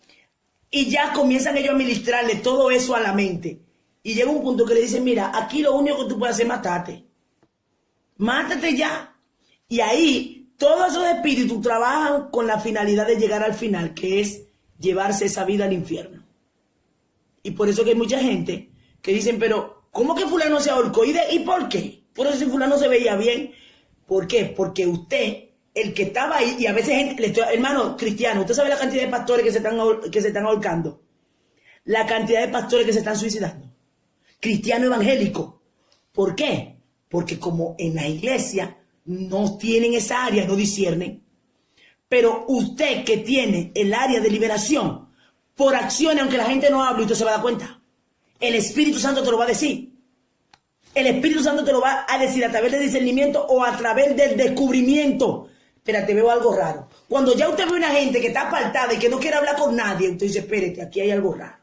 y ya comienzan ellos a ministrarle todo eso a la mente. Y llega un punto que le dicen, mira, aquí lo único que tú puedes hacer es matarte. Mátate ya. Y ahí todos esos espíritus trabajan con la finalidad de llegar al final, que es llevarse esa vida al infierno. Y por eso que hay mucha gente que dicen, pero ¿cómo que fulano se ahorcó? ¿Y por qué? Por eso si fulano se veía bien. ¿Por qué? Porque usted, el que estaba ahí, y a veces gente, hermano cristiano, usted sabe la cantidad de pastores que se están ahorcando, la cantidad de pastores que se están suicidando, cristiano evangélico. ¿Por qué? porque como en la iglesia no tienen esa área, no disciernen. Pero usted que tiene el área de liberación, por acciones, aunque la gente no hable, usted se va a dar cuenta. El Espíritu Santo te lo va a decir. El Espíritu Santo te lo va a decir a través del discernimiento o a través del descubrimiento. Espérate, veo algo raro. Cuando ya usted ve una gente que está apartada y que no quiere hablar con nadie, usted dice, espérate, aquí hay algo raro.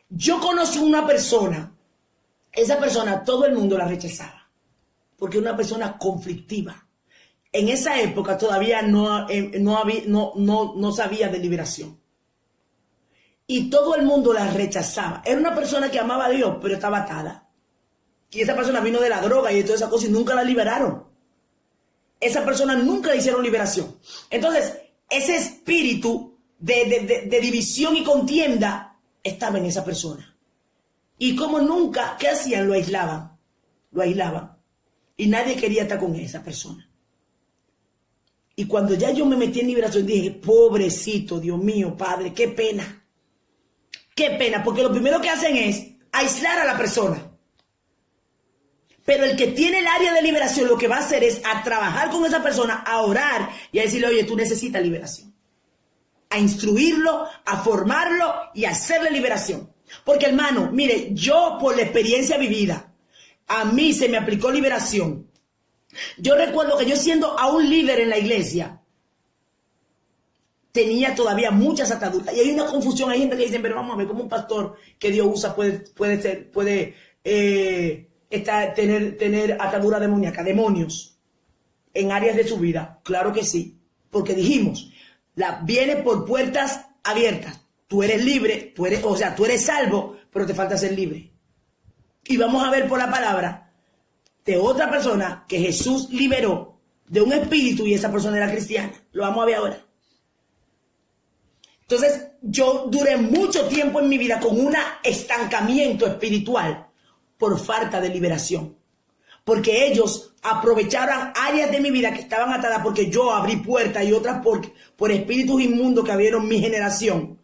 Yo conocí una persona, esa persona todo el mundo la rechazaba, porque es una persona conflictiva. En esa época todavía no sabía de liberación. Y todo el mundo la rechazaba. Era una persona que amaba a Dios, pero estaba atada. Y esa persona vino de la droga y de todas esas cosas y nunca la liberaron. Esa persona nunca le hicieron liberación. Entonces, ese espíritu de división y contienda estaba en esa persona. Y como nunca, ¿qué hacían? Lo aislaban. Lo aislaban. Y nadie quería estar con esa persona. Y cuando ya yo me metí en liberación, dije, pobrecito, Dios mío, Padre, qué pena. Qué pena, porque lo primero que hacen es aislar a la persona. Pero el que tiene el área de liberación lo que va a hacer es a trabajar con esa persona, a orar y a decirle, oye, tú necesitas liberación. A instruirlo, a formarlo y a hacerle liberación. Porque hermano, mire, yo por la experiencia vivida, a mí se me aplicó liberación. Yo recuerdo que yo siendo aún líder en la iglesia, tenía todavía muchas ataduras. Y hay una confusión, hay gente que dice, pero vamos a ver, ¿cómo un pastor que Dios usa puede tener atadura demoníaca, demonios en áreas de su vida? Claro que sí, porque dijimos, viene por puertas abiertas. Tú eres libre, tú eres salvo, pero te falta ser libre. Y vamos a ver por la palabra de otra persona que Jesús liberó de un espíritu y esa persona era cristiana. Lo vamos a ver ahora. Entonces, yo duré mucho tiempo en mi vida con un estancamiento espiritual por falta de liberación. Porque ellos aprovecharon áreas de mi vida que estaban atadas porque yo abrí puertas y otras por espíritus inmundos que había en mi generación.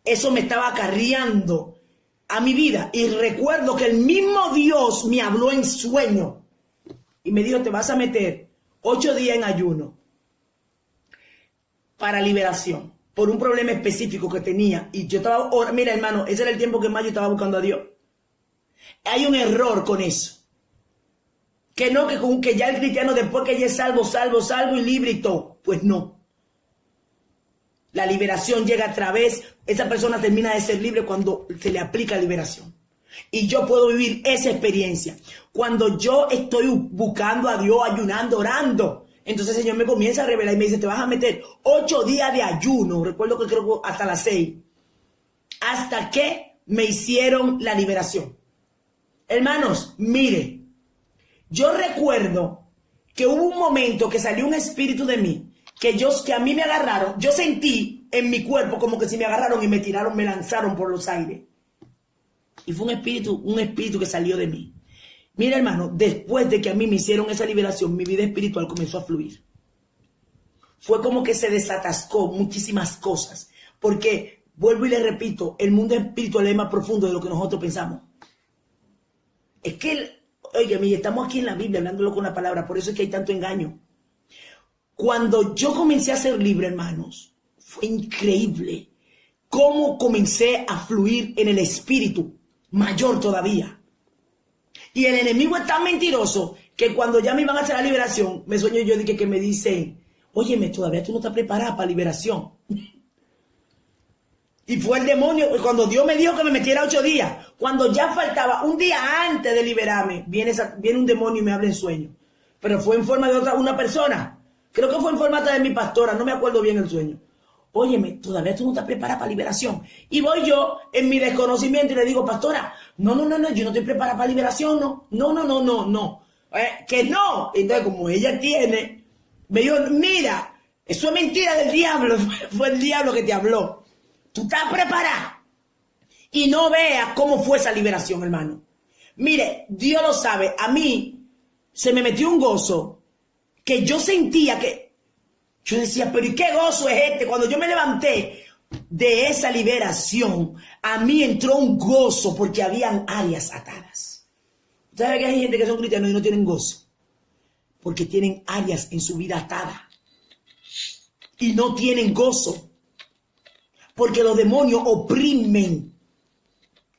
Eso me estaba acarreando a mi vida. Y recuerdo que el mismo Dios me habló en sueño y me dijo, te vas a meter 8 días en ayuno para liberación por un problema específico que tenía. Y yo estaba, mira hermano, ese era el tiempo que más yo estaba buscando a Dios. Hay un error con eso. Que ya el cristiano después que ya es salvo y libre y todo. Pues no. La liberación llega a través, esa persona termina de ser libre cuando se le aplica liberación. Y yo puedo vivir esa experiencia. Cuando yo estoy buscando a Dios, ayunando, orando, entonces el Señor me comienza a revelar y me dice, te vas a meter 8 días de ayuno. Recuerdo que creo que hasta las 6. Hasta que me hicieron la liberación. Hermanos, mire, yo recuerdo que hubo un momento que salió un espíritu de mí, que a mí me agarraron, yo sentí en mi cuerpo como que si me agarraron y me tiraron, me lanzaron por los aires. Y fue un espíritu que salió de mí. Mira, hermano, después de que a mí me hicieron esa liberación, mi vida espiritual comenzó a fluir. Fue como que se desatascó muchísimas cosas, porque, vuelvo y le repito, el mundo espiritual es más profundo de lo que nosotros pensamos. Es que, oye, estamos aquí en la Biblia hablándolo con la palabra, por eso es que hay tanto engaño. Cuando yo comencé a ser libre, hermanos, fue increíble cómo comencé a fluir en el espíritu, mayor todavía. Y el enemigo es tan mentiroso que cuando ya me iban a hacer la liberación, me sueño yo de que me dicen, óyeme, todavía tú no estás preparada para liberación. Y fue el demonio, cuando Dios me dijo que me metiera 8 días, cuando ya faltaba un día antes de liberarme, viene un demonio y me habla en sueño. Pero fue en forma de una persona. Creo que fue en forma de mi pastora, no me acuerdo bien el sueño. Óyeme, todavía tú no estás preparada para liberación. Y voy yo en mi desconocimiento y le digo, pastora, no, yo no estoy preparada para liberación, no. Que no. Entonces, como ella me dijo, mira, eso es mentira del diablo, fue el diablo que te habló. Tú estás preparada. Y no veas cómo fue esa liberación, hermano. Mire, Dios lo sabe, a mí se me metió un gozo que yo sentía que, yo decía, pero ¿y qué gozo es este? Cuando yo me levanté de esa liberación, a mí entró un gozo porque habían áreas atadas. ¿Sabes que hay gente que son cristianos y no tienen gozo? Porque tienen áreas en su vida atadas. Y no tienen gozo. Porque los demonios oprimen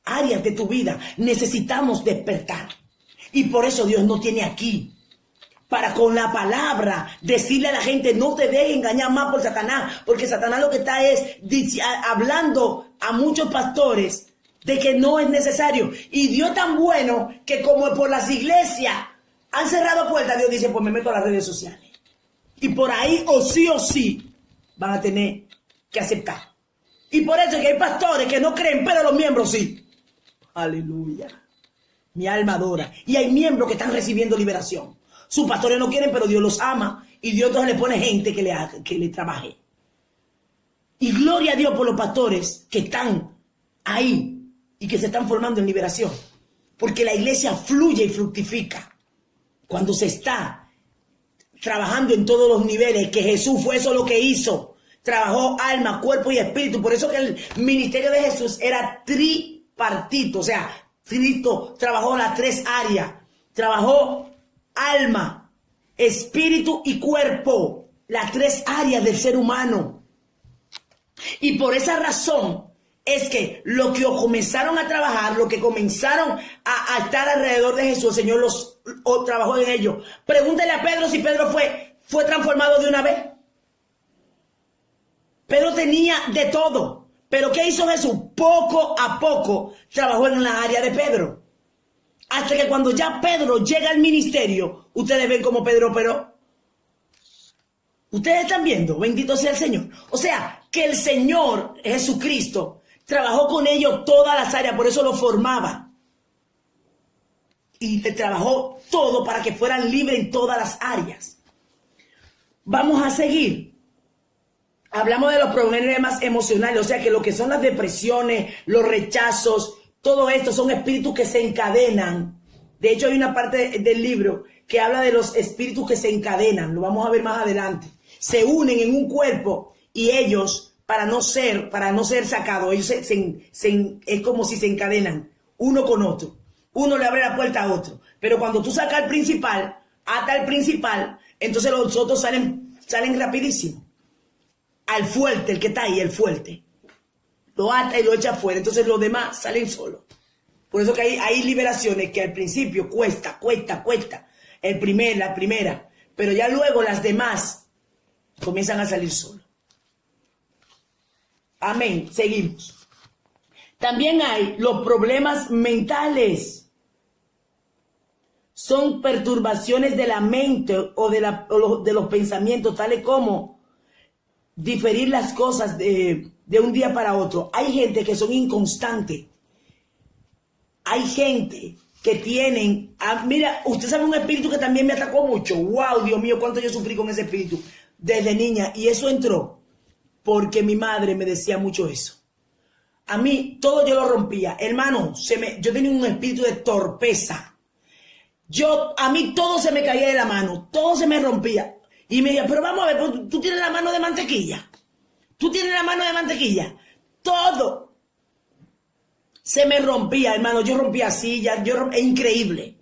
áreas de tu vida. Necesitamos despertar. Y por eso Dios no tiene aquí. Para con la palabra decirle a la gente, no te dejes engañar más por Satanás. Porque Satanás lo que está es hablando a muchos pastores de que no es necesario. Y Dios es tan bueno que como por las iglesias han cerrado puertas, Dios dice, pues me meto a las redes sociales. Y por ahí o sí van a tener que aceptar. Y por eso es que hay pastores que no creen, pero los miembros sí. Aleluya. Mi alma adora. Y hay miembros que están recibiendo liberación. Sus pastores no quieren, pero Dios los ama. Y Dios entonces le pone gente que le trabaje. Y gloria a Dios por los pastores que están ahí y que se están formando en liberación. Porque la iglesia fluye y fructifica cuando se está trabajando en todos los niveles, que Jesús fue eso lo que hizo. Trabajó alma, cuerpo y espíritu. Por eso que el ministerio de Jesús era tripartito. O sea, Cristo trabajó las tres áreas. Trabajó alma, espíritu y cuerpo. Las tres áreas del ser humano. Y por esa razón es que lo que comenzaron a trabajar, lo que comenzaron a estar alrededor de Jesús, el Señor los trabajó en ellos. Pregúntale a Pedro si Pedro fue transformado de una vez. Pedro tenía de todo. Pero ¿qué hizo Jesús? Poco a poco trabajó en la área de Pedro. Hasta que cuando ya Pedro llega al ministerio, ustedes ven cómo Pedro operó. Ustedes están viendo, bendito sea el Señor. O sea, que el Señor Jesucristo trabajó con ellos todas las áreas, por eso lo formaba. Y le trabajó todo para que fueran libres en todas las áreas. Vamos a seguir. Hablamos de los problemas emocionales, o sea que lo que son las depresiones, los rechazos, todo esto son espíritus que se encadenan. De hecho, hay una parte del libro que habla de los espíritus que se encadenan. Lo vamos a ver más adelante. Se unen en un cuerpo y ellos, para no ser sacados, ellos es como si se encadenan uno con otro. Uno le abre la puerta a otro. Pero cuando tú sacas al principal, ata al principal, entonces los otros salen rapidísimo. Al fuerte, el que está ahí, el fuerte. Lo ata y lo echa afuera. Entonces los demás salen solos. Por eso que hay liberaciones que al principio cuesta. La primera. Pero ya luego las demás comienzan a salir solos. Amén. Seguimos. También hay los problemas mentales. Son perturbaciones de la mente o de los pensamientos, tales como diferir las cosas de un día para otro. Hay gente que son inconstantes. Hay gente que tienen... mira, usted sabe un espíritu que también me atacó mucho. ¡Wow! Dios mío, cuánto yo sufrí con ese espíritu desde niña. Y eso entró porque mi madre me decía mucho eso. A mí todo yo lo rompía. Hermano, yo tenía un espíritu de torpeza. A mí todo se me caía de la mano. Todo se me rompía. Y me decía, pero vamos a ver, tú tienes la mano de mantequilla. Tú tienes la mano de mantequilla. Todo se me rompía, hermano. Yo rompía sillas. Es increíble.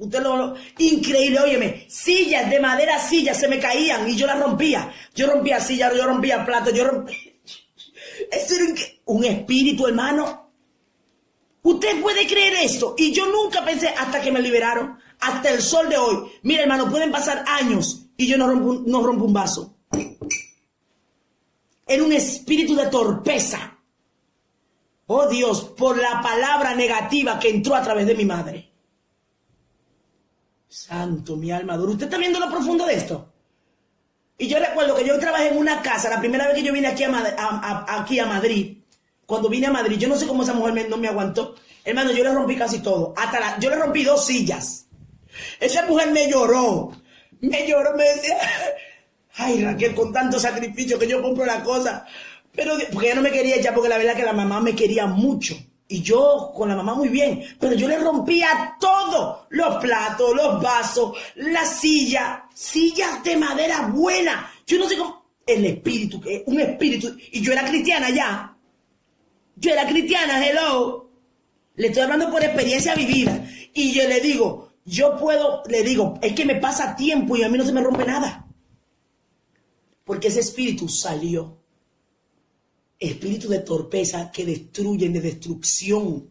Increíble, óyeme. Sillas de madera, sillas se me caían y yo las rompía. Yo rompía sillas, yo rompía platos, yo rompía. Esto era un espíritu, hermano. Usted puede creer esto. Y yo nunca pensé hasta que me liberaron. Hasta el sol de hoy. Mira, hermano, pueden pasar años y yo no rompo un vaso. Era un espíritu de torpeza. Oh Dios, por la palabra negativa que entró a través de mi madre. Santo, mi alma adora. ¿Usted está viendo lo profundo de esto? Y yo recuerdo que yo trabajé en una casa, la primera vez que yo vine aquí a Madrid, cuando vine a Madrid, yo no sé cómo esa mujer no me aguantó. Hermano, yo le rompí casi todo. Yo le rompí 2 sillas. Esa mujer me lloró, me decía, ay Raquel, con tanto sacrificio que yo compro la cosa, pero porque ella no me quería echar, porque la verdad que la mamá me quería mucho, y yo con la mamá muy bien, pero yo le rompía todo, los platos, los vasos, las sillas de madera buena, yo no sé cómo, el espíritu, un espíritu, y yo era cristiana ya, hello, le estoy hablando por experiencia vivida, y yo le digo, Yo puedo, le digo, es que me pasa tiempo y a mí no se me rompe nada. Porque ese espíritu salió. Espíritu de torpeza que destruyen, de destrucción.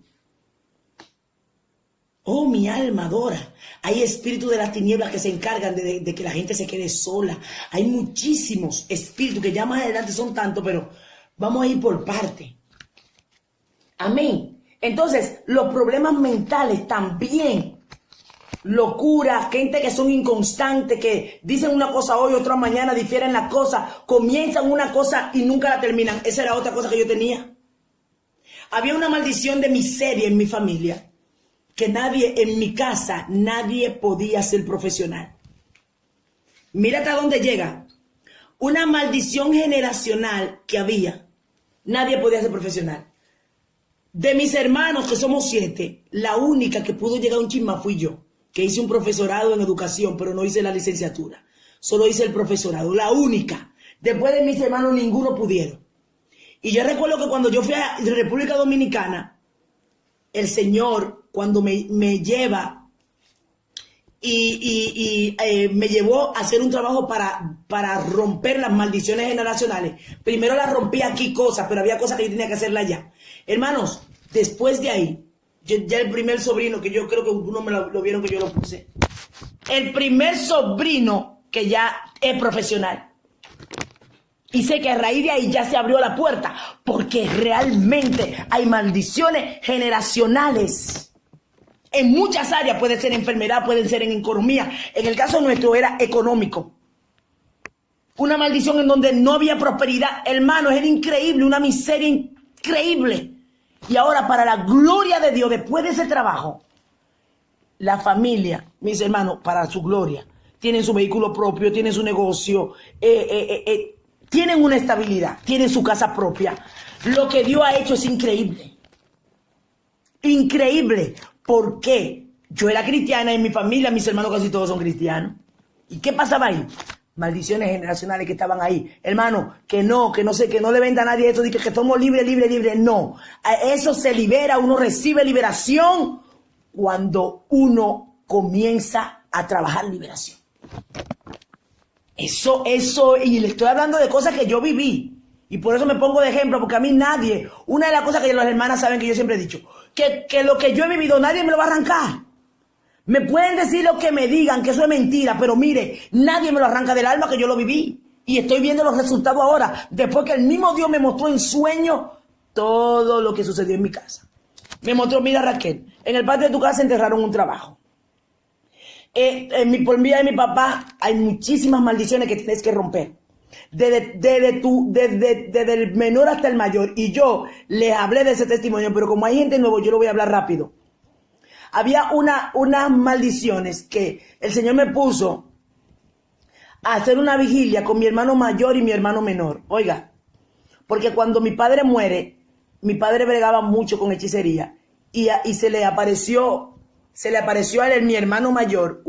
Oh, mi alma adora. Hay espíritus de las tinieblas que se encargan de que la gente se quede sola. Hay muchísimos espíritus que ya más adelante son tantos, pero vamos a ir por parte. Amén. Entonces, los problemas mentales también. Locura, gente que son inconstantes, que dicen una cosa hoy, otra mañana, difieren la cosa, comienzan una cosa y nunca la terminan. Esa era otra cosa que yo tenía. Había una maldición de miseria en mi familia, que nadie, en mi casa, nadie podía ser profesional. Mira hasta dónde llega. Una maldición generacional que había. Nadie podía ser profesional. De mis hermanos, que somos 7, la única que pudo llegar a un chisma fui yo, que hice un profesorado en educación, pero no hice la licenciatura. Solo hice el profesorado, la única. Después de mis hermanos, ninguno pudieron. Y yo recuerdo que cuando yo fui a República Dominicana, el Señor, cuando me lleva y me llevó a hacer un trabajo para romper las maldiciones generacionales. Primero las rompí aquí cosas, pero había cosas que yo tenía que hacerlas allá. Hermanos, después de ahí, ya el primer sobrino, que yo creo que uno me lo vieron que yo lo puse. El primer sobrino que ya es profesional. Y sé que a raíz de ahí ya se abrió la puerta, porque realmente hay maldiciones generacionales. En muchas áreas, puede ser enfermedad, puede ser en economía. En el caso nuestro era económico. Una maldición en donde no había prosperidad. Hermanos, era increíble, una miseria increíble. Y ahora, para la gloria de Dios, después de ese trabajo, la familia, mis hermanos, para su gloria, tienen su vehículo propio, tienen su negocio, tienen una estabilidad, tienen su casa propia. Lo que Dios ha hecho es increíble. Increíble. ¿Por qué? Yo era cristiana, en mi familia, mis hermanos casi todos son cristianos. ¿Y qué pasaba ahí? Maldiciones generacionales que estaban ahí. Hermano, que no le venda a nadie esto, que somos libres. No. Eso se libera, uno recibe liberación cuando uno comienza a trabajar liberación. Eso, y le estoy hablando de cosas que yo viví. Y por eso me pongo de ejemplo, porque a mí nadie, una de las cosas que las hermanas saben que yo siempre he dicho, que lo que yo he vivido nadie me lo va a arrancar. Me pueden decir lo que me digan, que eso es mentira, pero mire, nadie me lo arranca del alma, que yo lo viví. Y estoy viendo los resultados ahora, después que el mismo Dios me mostró en sueño todo lo que sucedió en mi casa. Me mostró, mira Raquel, en el patio de tu casa enterraron un trabajo. Por vía de mi papá hay muchísimas maldiciones que tienes que romper. Desde el menor hasta el mayor. Y yo les hablé de ese testimonio, pero como hay gente nueva, yo lo voy a hablar rápido. Había unas maldiciones que el Señor me puso a hacer una vigilia con mi hermano mayor y mi hermano menor. Oiga, porque cuando mi padre muere, mi padre bregaba mucho con hechicería y se le apareció a él, mi hermano mayor,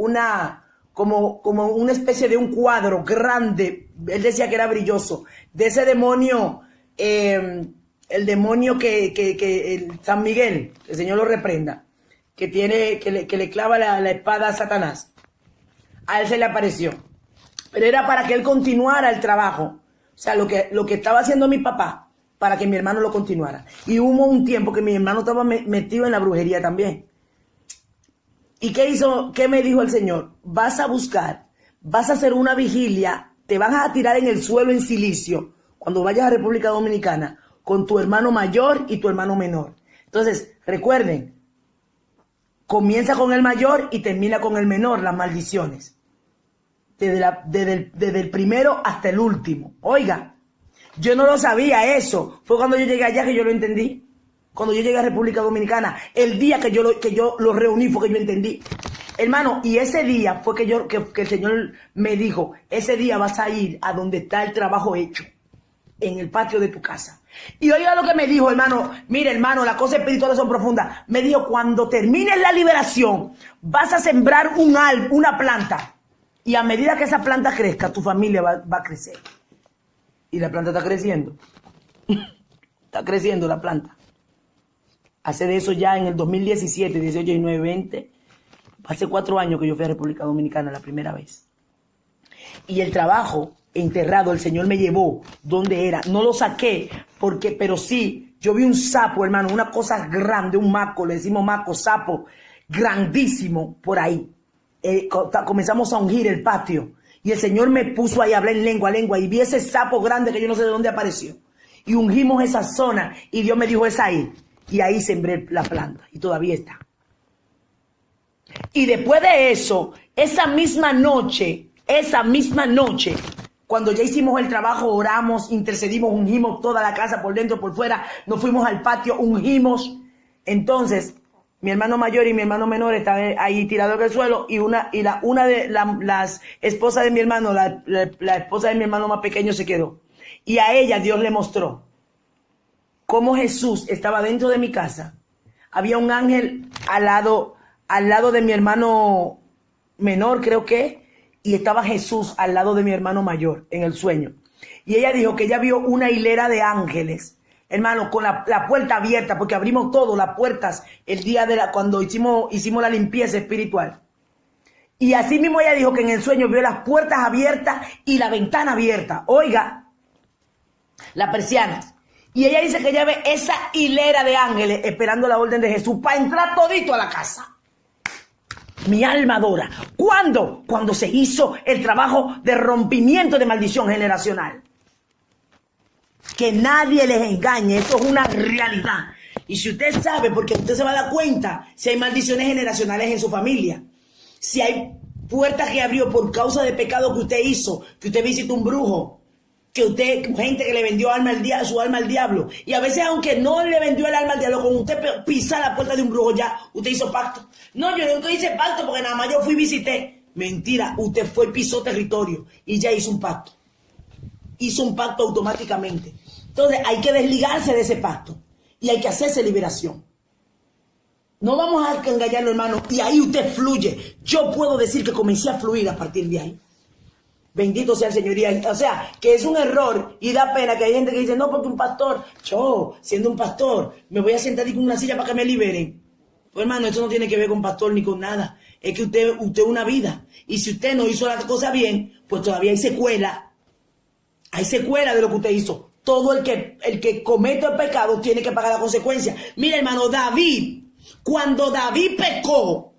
como una especie de un cuadro grande. Él decía que era brilloso, de ese demonio, el demonio el San Miguel, que el Señor lo reprenda, que le clava la espada a Satanás. A él se le apareció, pero era para que él continuara el trabajo, o sea, lo que estaba haciendo mi papá, para que mi hermano lo continuara. Y hubo un tiempo que mi hermano estaba metido en la brujería también. ¿Y qué hizo? ¿Qué me dijo el Señor? Vas a buscar, vas a hacer una vigilia, te vas a tirar en el suelo en silicio cuando vayas a República Dominicana con tu hermano mayor y tu hermano menor. Entonces, recuerden, comienza con el mayor y termina con el menor, las maldiciones. Desde el primero hasta el último. Oiga, yo no lo sabía eso. Fue cuando yo llegué allá que yo lo entendí. Cuando yo llegué a República Dominicana, el día que yo lo reuní fue que yo entendí. Hermano, y ese día fue que el Señor me dijo, ese día vas a ir a donde está el trabajo hecho, en el patio de tu casa. Y oiga lo que me dijo, hermano. Mire, hermano, las cosas espirituales son profundas. Me dijo, cuando termines la liberación, vas a sembrar una planta. Y a medida que esa planta crezca, tu familia va a crecer. Y la planta está creciendo. Está creciendo la planta. Hace de eso ya en el 2017, 18, 19, 20. Hace 4 años que yo fui a República Dominicana la primera vez. Y el trabajo enterrado, el Señor me llevó donde era. No lo saqué, pero sí, yo vi un sapo, hermano, una cosa grande, un maco, le decimos maco, sapo, grandísimo por ahí. Comenzamos a ungir el patio. Y el Señor me puso ahí a hablar en lengua, y vi ese sapo grande que yo no sé de dónde apareció. Y ungimos esa zona y Dios me dijo, es ahí. Y ahí sembré la planta y todavía está. Y después de eso, esa misma noche, cuando ya hicimos el trabajo, oramos, intercedimos, ungimos toda la casa por dentro, por fuera, nos fuimos al patio, ungimos. Entonces, mi hermano mayor y mi hermano menor estaban ahí tirados en el suelo y una de las esposas de mi hermano, la esposa de mi hermano más pequeño se quedó. Y a ella Dios le mostró cómo Jesús estaba dentro de mi casa. Había un ángel al lado de mi hermano menor, creo que, y estaba Jesús al lado de mi hermano mayor en el sueño. Y ella dijo que ella vio una hilera de ángeles, hermano, con la puerta abierta, porque abrimos todo, las puertas, el día cuando hicimos la limpieza espiritual. Y así mismo ella dijo que en el sueño vio las puertas abiertas y la ventana abierta. Oiga, las persianas. Y ella dice que ella ve esa hilera de ángeles esperando la orden de Jesús para entrar todito a la casa. Mi alma adora. ¿Cuándo? Cuando se hizo el trabajo de rompimiento de maldición generacional. Que nadie les engañe, eso es una realidad. Y si usted sabe, porque usted se va a dar cuenta si hay maldiciones generacionales en su familia, si hay puertas que abrió por causa de pecado que usted hizo, que usted visitó un brujo, que usted, gente que le vendió su alma al diablo, y a veces aunque no le vendió el alma al diablo, cuando usted pisa la puerta de un brujo ya, usted hizo pacto. No, yo nunca hice pacto porque nada más yo fui y visité. Mentira, usted fue y pisó territorio y ya hizo un pacto. Hizo un pacto automáticamente. Entonces hay que desligarse de ese pacto y hay que hacerse liberación. No vamos a engañarlo, hermano, y ahí usted fluye. Yo puedo decir que comencé a fluir a partir de ahí. Bendito sea el Señor. O sea, que es un error y da pena que hay gente que dice, no, porque un pastor, yo, siendo un pastor, me voy a sentar con una silla para que me liberen. Pues hermano, esto no tiene que ver con pastor ni con nada. Es que usted es una vida. Y si usted no hizo la cosa bien, pues todavía hay secuela. Hay secuela de lo que usted hizo. Todo el que comete el pecado tiene que pagar la consecuencia. Mira, hermano, David, cuando David pecó,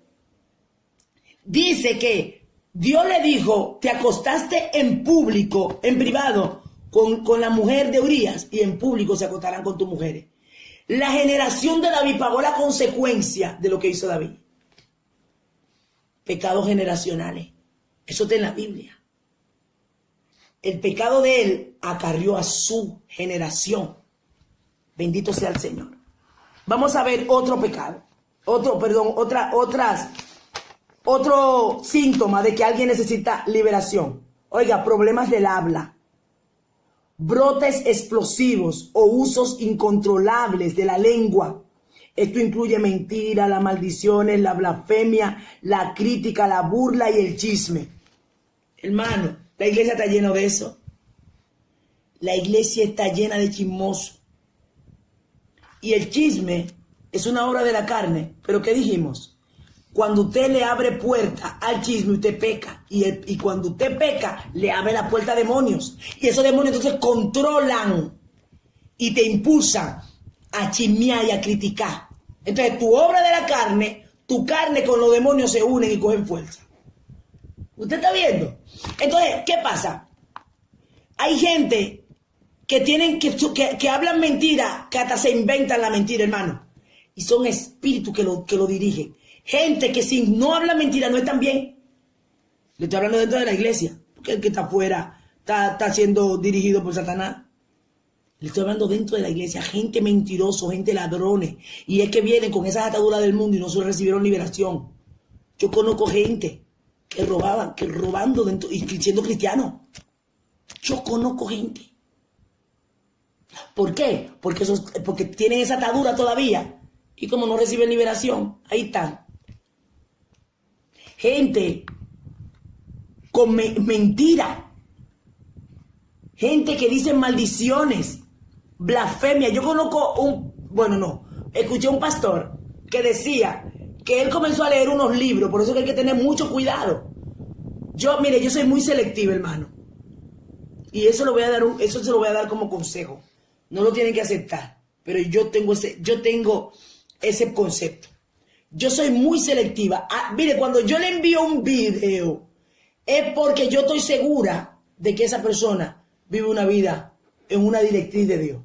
dice que Dios le dijo, te acostaste en público, en privado, con la mujer de Urías, y en público se acostarán con tus mujeres. La generación de David pagó la consecuencia de lo que hizo David. Pecados generacionales. Eso está en la Biblia. El pecado de él acarrió a su generación. Bendito sea el Señor. Vamos a ver otro pecado. Otro síntoma de que alguien necesita liberación. Oiga, problemas del habla. Brotes explosivos o usos incontrolables de la lengua. Esto incluye mentira, las maldiciones, la blasfemia, la crítica, la burla y el chisme. Hermano, la iglesia está llena de eso. La iglesia está llena de chismosos. Y el chisme es una obra de la carne. Pero ¿qué dijimos? Cuando usted le abre puerta al chisme, usted peca. Y cuando usted peca, le abre la puerta a demonios. Y esos demonios entonces controlan y te impulsan a chismear y a criticar. Entonces tu obra de la carne, tu carne con los demonios se unen y cogen fuerza. ¿Usted está viendo? Entonces, ¿qué pasa? Hay gente que hablan mentira, que hasta se inventan la mentira, hermano. Y son espíritus que lo dirigen. Gente que si no habla mentira no están bien. Le estoy hablando dentro de la iglesia. Porque el que está afuera está siendo dirigido por Satanás. Le estoy hablando dentro de la iglesia. Gente mentiroso, gente ladrones. Y es que vienen con esas ataduras del mundo y no solo recibieron liberación. Yo conozco gente que robando dentro y siendo cristiano. Yo conozco gente. ¿Por qué? Porque tienen esa atadura todavía. Y como no reciben liberación, ahí están. Gente con mentira. Gente que dice maldiciones, blasfemia. Yo conozco escuché un pastor que decía que él comenzó a leer unos libros, por eso que hay que tener mucho cuidado. Mire, yo soy muy selectiva, hermano. Y eso eso se lo voy a dar como consejo. No lo tienen que aceptar, pero yo tengo ese concepto. Yo soy muy selectiva. Mire, cuando yo le envío un video, es porque yo estoy segura de que esa persona vive una vida en una directriz de Dios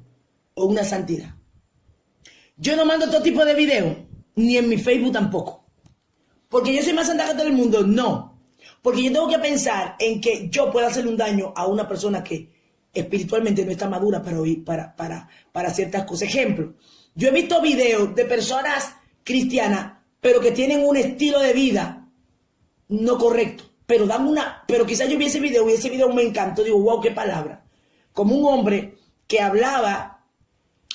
o una santidad. Yo no mando todo tipo de videos, ni en mi Facebook tampoco. Porque yo soy más santa que todo el mundo, no. Porque yo tengo que pensar en que yo pueda hacerle un daño a una persona que espiritualmente no está madura para ciertas cosas. Ejemplo, yo he visto videos de personas cristianas, pero que tienen un estilo de vida no correcto. Pero quizás yo vi ese video y ese video me encantó. Digo, wow, qué palabra. Como un hombre que hablaba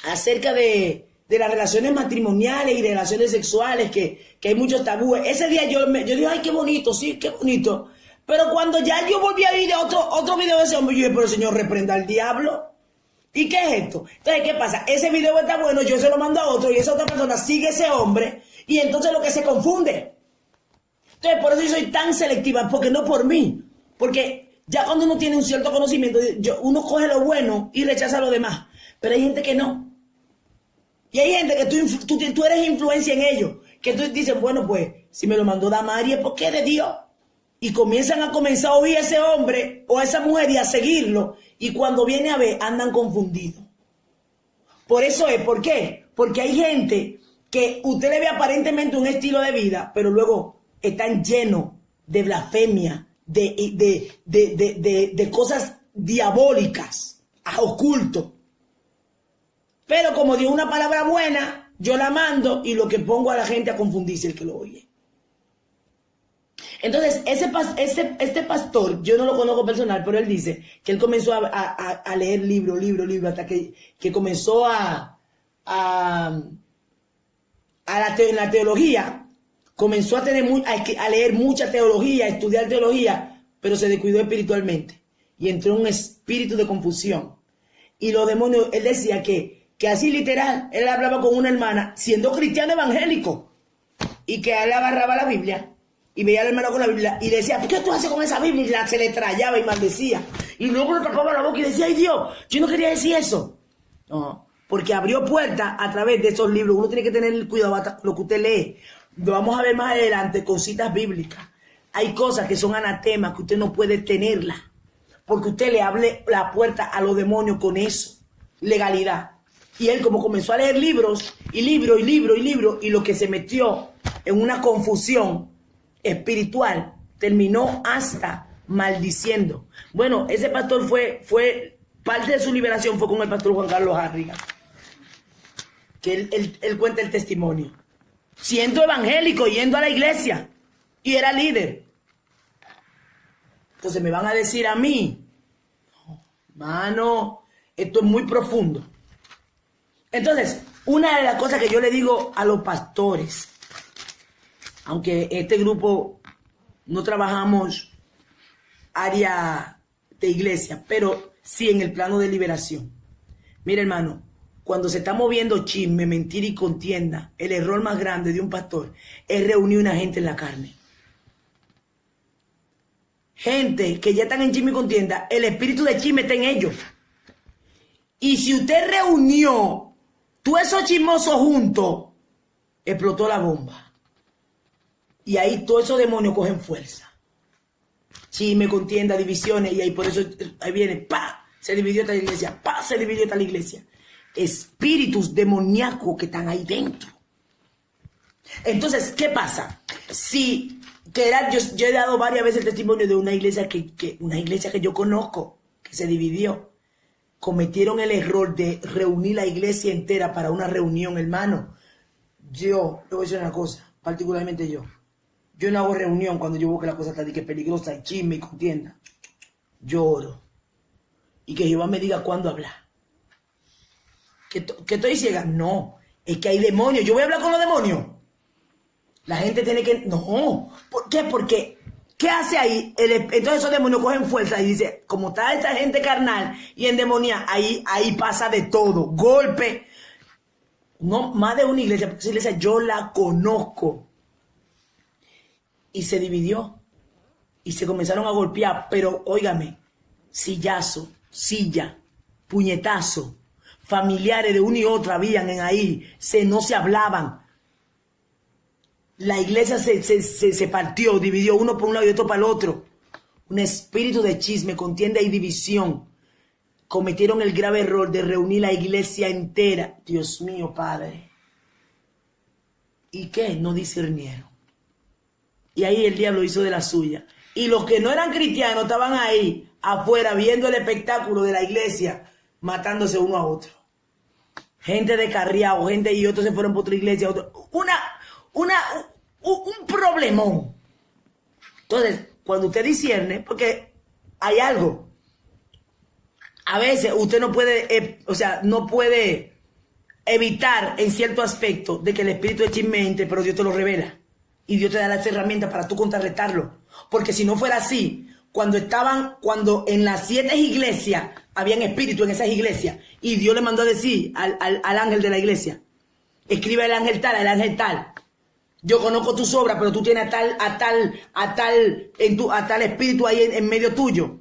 acerca de las relaciones matrimoniales y relaciones sexuales, que hay muchos tabúes. Ese día yo dije, ay, qué bonito, sí, qué bonito. Pero cuando ya yo volví a ver otro video de ese hombre, yo dije, pero Señor, reprenda al diablo. ¿Y qué es esto? Entonces, ¿qué pasa? Ese video está bueno, yo se lo mando a otro y esa otra persona sigue ese hombre y entonces lo que se confunde. Entonces, por eso yo soy tan selectiva, porque no por mí. Porque ya cuando uno tiene un cierto conocimiento, uno coge lo bueno y rechaza lo demás. Pero hay gente que no. Y hay gente que tú eres influencia en ellos. Que tú dices, bueno, pues, si me lo mandó Damari es porque es de Dios. Y comienzan a oír a ese hombre o a esa mujer y a seguirlo. Y cuando viene a ver, andan confundidos. Por eso es, ¿por qué? Porque hay gente que usted le ve aparentemente un estilo de vida, pero luego están llenos de blasfemia, de cosas diabólicas, oculto. Pero como dio una palabra buena, yo la mando y lo que pongo a la gente a confundirse el que lo oye. Entonces, este pastor, yo no lo conozco personal, pero él dice que él comenzó a leer libro, hasta que comenzó en la teología, comenzó a leer mucha teología, a estudiar teología, pero se descuidó espiritualmente y entró en un espíritu de confusión. Y los demonios, él decía que así literal, él hablaba con una hermana, siendo cristiano evangélico, y que él agarraba la Biblia y veía al hermano con la Biblia y le decía, ¿qué tú haces con esa Biblia? Y se le trayaba y maldecía. Y luego le tapaba la boca y decía, ay Dios, yo no quería decir eso. No, porque abrió puertas a través de esos libros. Uno tiene que tener cuidado hasta lo que usted lee. Lo vamos a ver más adelante con citas bíblicas. Hay cosas que son anatemas que usted no puede tenerlas. Porque usted le abre la puerta a los demonios con eso. Legalidad. Y él como comenzó a leer libros, y lo que se metió en una confusión espiritual, terminó hasta maldiciendo. Bueno, ese pastor fue parte de su liberación fue con el pastor Juan Carlos Harriga. Que él cuenta el testimonio. Siendo evangélico, yendo a la iglesia, y era líder. Entonces me van a decir a mí, mano, esto es muy profundo. Entonces, una de las cosas que yo le digo a los pastores, aunque este grupo no trabajamos área de iglesia, pero sí en el plano de liberación. Mira, hermano, cuando se está moviendo chisme, mentira y contienda, el error más grande de un pastor es reunir una gente en la carne. Gente que ya están en chisme y contienda, el espíritu de chisme está en ellos. Y si usted reunió todos esos chismosos juntos, explotó la bomba. Y ahí todos esos demonios cogen fuerza. Chisme, contienda, divisiones, y ahí por eso ahí viene, ¡pa! Se dividió esta iglesia, ¡pa! Se dividió esta iglesia. Espíritus demoníacos que están ahí dentro. Entonces, ¿qué pasa? Yo he dado varias veces el testimonio de una iglesia que yo conozco, que se dividió. Cometieron el error de reunir la iglesia entera para una reunión, hermano. Yo, le voy a decir una cosa, particularmente yo no hago reunión cuando yo veo que la cosa está peligrosa, y chisme y contienda. Yo oro. Y que Jehová me diga cuándo hablar. ¿Que estoy ciega? No, es que hay demonios. Yo voy a hablar con los demonios. La gente tiene que... No. ¿Por qué? Porque, ¿qué hace ahí? Entonces esos demonios cogen fuerza y dice, como está esta gente carnal y endemoniada, ahí pasa de todo. Golpe. No, más de una iglesia, porque esa iglesia yo la conozco. y se dividió. Y se comenzaron a golpear, pero óigame, sillazo, silla, puñetazo, familiares de uno y otro habían en ahí, no se hablaban. La iglesia se partió, dividió uno por un lado y otro para el otro. Un espíritu de chisme, contienda y división. Cometieron el grave error de reunir la iglesia entera. Dios mío, Padre. ¿Y qué? No discernieron. Y ahí el diablo hizo de la suya. Y los que no eran cristianos estaban ahí afuera viendo el espectáculo de la iglesia, matándose uno a otro. Gente descarriada, gente y otros se fueron por otra iglesia. Un problemón. Entonces, cuando usted discierne, porque hay algo. A veces usted no puede, no puede evitar en cierto aspecto de que el espíritu de chisme entre, pero Dios te lo revela. Y Dios te da las herramientas para tú contrarrestarlo. Porque si no fuera así, cuando en las 7 iglesias, habían espíritu en esas iglesias, y Dios le mandó a decir al ángel de la iglesia, escribe el ángel tal, yo conozco tus obras, pero tú tienes a tal espíritu ahí en medio tuyo.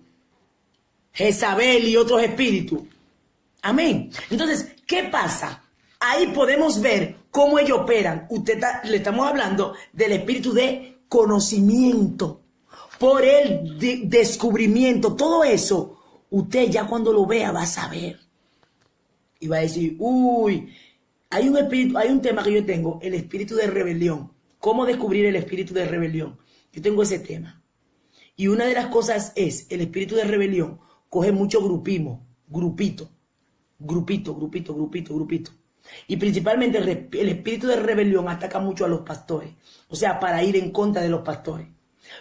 Jezabel y otros espíritus. Amén. Entonces, ¿qué pasa? Ahí podemos ver cómo ellos operan. Le estamos hablando del espíritu de conocimiento, por el descubrimiento. Todo eso, usted ya cuando lo vea va a saber. Y va a decir, uy, hay un tema que yo tengo, el espíritu de rebelión. ¿Cómo descubrir el espíritu de rebelión? Yo tengo ese tema. Y una de las cosas es, el espíritu de rebelión coge mucho grupito. Y principalmente el espíritu de rebelión ataca mucho a los pastores. O sea, para ir en contra de los pastores.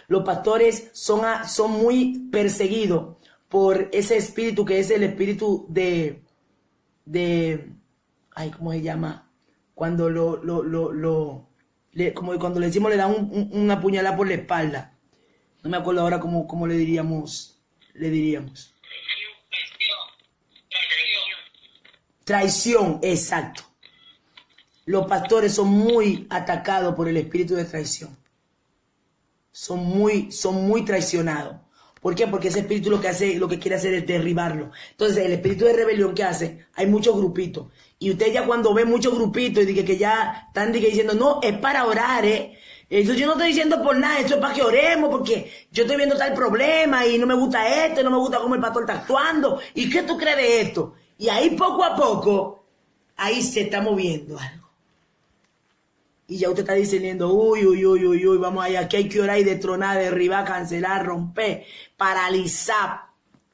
Los pastores son muy perseguidos por ese espíritu que es el espíritu ¿cómo se llama? Cuando como cuando le decimos le dan una puñalada por la espalda. No me acuerdo ahora cómo le diríamos. Traición, exacto. Los pastores son muy atacados por el espíritu de traición. Son muy traicionados. ¿Por qué? Porque ese espíritu lo que quiere hacer es derribarlo. Entonces, el espíritu de rebelión, ¿qué hace? Hay muchos grupitos. Y usted ya cuando ve muchos grupitos y que ya están diciendo, no, es para orar, Eso yo no estoy diciendo por nada, eso es para que oremos, porque yo estoy viendo tal problema y no me gusta esto, no me gusta cómo el pastor está actuando. ¿Y qué tú crees de esto? Y ahí poco a poco, ahí se está moviendo algo. Y ya usted está diciendo, uy, vamos allá, aquí hay que orar y destronar, derribar, cancelar, romper, paralizar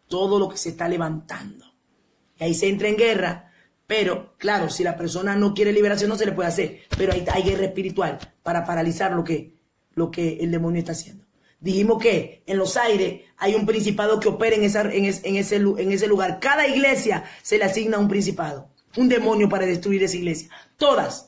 todo lo que se está levantando. Y ahí se entra en guerra, pero claro, si la persona no quiere liberación no se le puede hacer, pero hay guerra espiritual para paralizar lo que el demonio está haciendo. Dijimos que en los aires hay un principado que opera en ese lugar. Cada iglesia se le asigna un principado, un demonio para destruir esa iglesia. Todas.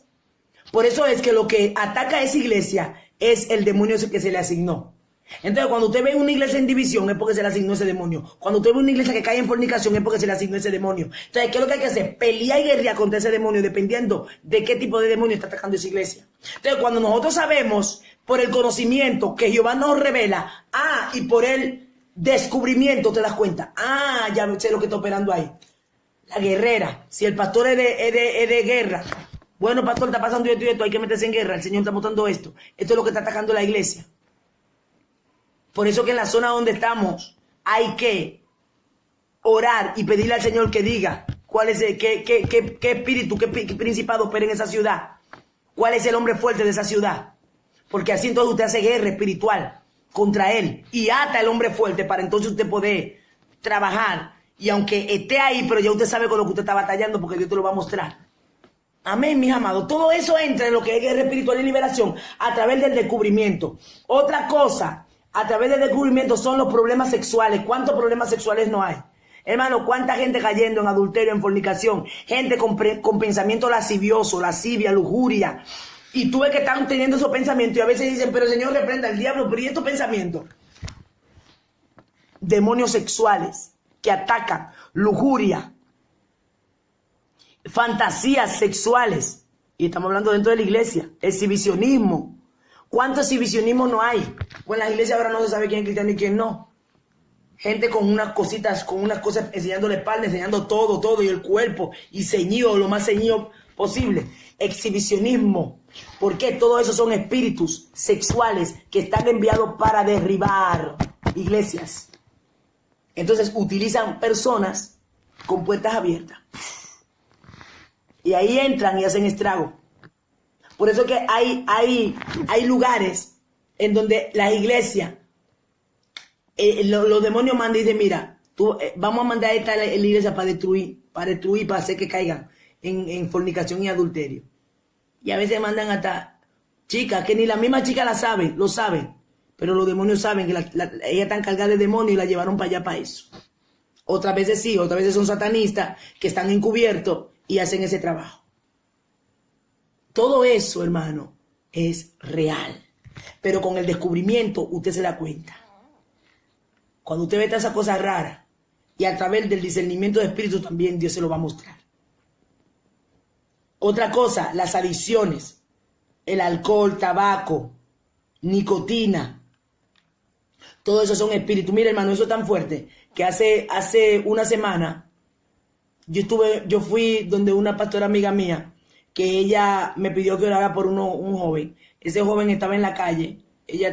Por eso es que lo que ataca a esa iglesia es el demonio que se le asignó. Entonces, cuando usted ve una iglesia en división es porque se le asignó ese demonio. Cuando usted ve una iglesia que cae en fornicación es porque se le asignó ese demonio. Entonces, ¿qué es lo que hay que hacer? Pelear y guerrear contra ese demonio dependiendo de qué tipo de demonio está atacando esa iglesia. Entonces, cuando nosotros sabemos por el conocimiento que Jehová nos revela, y por el descubrimiento te das cuenta, ya sé lo que está operando ahí. La guerrera, si el pastor es de guerra, bueno, pastor, está pasando esto, hay que meterse en guerra, el Señor está mostrando esto. Esto es lo que está atacando la iglesia. Por eso que en la zona donde estamos hay que orar y pedirle al Señor que diga cuál es qué espíritu, qué principado opera en esa ciudad. Cuál es el hombre fuerte de esa ciudad. Porque así entonces usted hace guerra espiritual contra él y ata al hombre fuerte para entonces usted poder trabajar. Y aunque esté ahí, pero ya usted sabe con lo que usted está batallando porque Dios te lo va a mostrar. Amén, mis amados. Todo eso entra en lo que es guerra espiritual y liberación a través del descubrimiento. Otra cosa, a través del descubrimiento son los problemas sexuales. ¿Cuántos problemas sexuales no hay? Hermano, ¿cuánta gente cayendo en adulterio, en fornicación? Gente con pensamiento lascivioso, lascivia, lujuria. Y tú ves que están teniendo esos pensamientos y a veces dicen, pero Señor, reprenda al diablo. Pero ¿y estos pensamientos? Demonios sexuales que atacan, lujuria, fantasías sexuales, y estamos hablando dentro de la iglesia, exhibicionismo. ¿Cuánto exhibicionismo no hay? Pues en las iglesias ahora no se sabe quién es cristiano y quién no. Gente con unas cositas, enseñando la espalda, enseñando todo, y el cuerpo, y ceñido, lo más ceñido posible. Exhibicionismo. ¿Por qué? Todo eso son espíritus sexuales que están enviados para derribar iglesias. Entonces utilizan personas con puertas abiertas. Y ahí entran y hacen estrago. Por eso que hay lugares en donde la iglesia, los demonios mandan y dicen, mira, vamos a mandar esta la iglesia para destruir, para hacer que caigan en fornicación y adulterio. Y a veces mandan hasta chicas que ni la misma chica lo saben, pero los demonios saben que ellas están cargadas de demonios y la llevaron para allá para eso. Otras veces sí, otras veces son satanistas que están encubiertos y hacen ese trabajo. Todo eso, hermano, es real. Pero con el descubrimiento usted se da cuenta. Cuando usted ve todas esas cosas raras, y a través del discernimiento de espíritu también Dios se lo va a mostrar. Otra cosa, las adicciones, el alcohol, tabaco, nicotina, todo eso son espíritus. Mira, hermano, eso es tan fuerte que hace una semana yo fui donde una pastora amiga mía, que ella me pidió que orara por un joven. Ese joven estaba en la calle.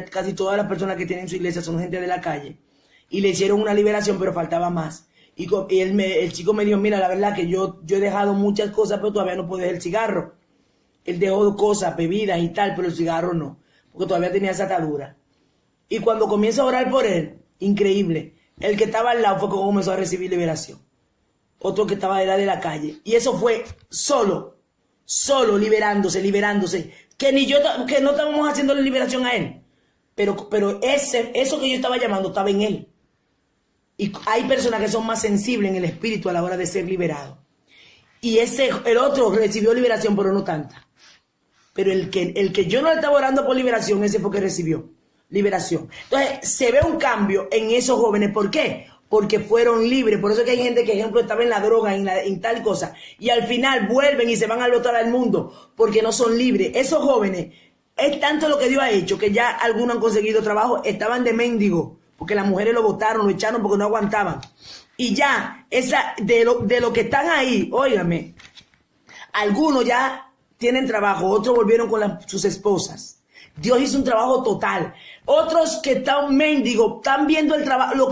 Casi todas las personas que tienen su iglesia son gente de la calle. Y le hicieron una liberación, pero faltaba más. Y el chico me dijo, mira, la verdad que yo he dejado muchas cosas, pero todavía no puedo dejar el cigarro. Él dejó cosas, bebidas y tal, pero el cigarro no, porque todavía tenía esa atadura. Y cuando comienzo a orar por él, increíble, el que estaba al lado fue como comenzó a recibir liberación. Otro que estaba era de la calle. Y eso fue solo liberándose. Que no estábamos haciendo la liberación a él. Pero eso que yo estaba llamando estaba en él. Y hay personas que son más sensibles en el espíritu a la hora de ser liberados. Y el otro recibió liberación, pero no tanta. Pero el que yo no le estaba orando por liberación, ese fue que recibió liberación. Entonces, se ve un cambio en esos jóvenes. ¿Por qué? Porque fueron libres. Por eso que hay gente que, ejemplo, estaba en la droga, en tal cosa, y al final vuelven y se van al otro lado del mundo, porque no son libres. Esos jóvenes, es tanto lo que Dios ha hecho, que ya algunos han conseguido trabajo, estaban de mendigo, porque las mujeres lo botaron, lo echaron porque no aguantaban. Y ya, de lo que están ahí, óigame, algunos ya tienen trabajo, otros volvieron con sus esposas. Dios hizo un trabajo total. Otros que están mendigos, están viendo el trabajo,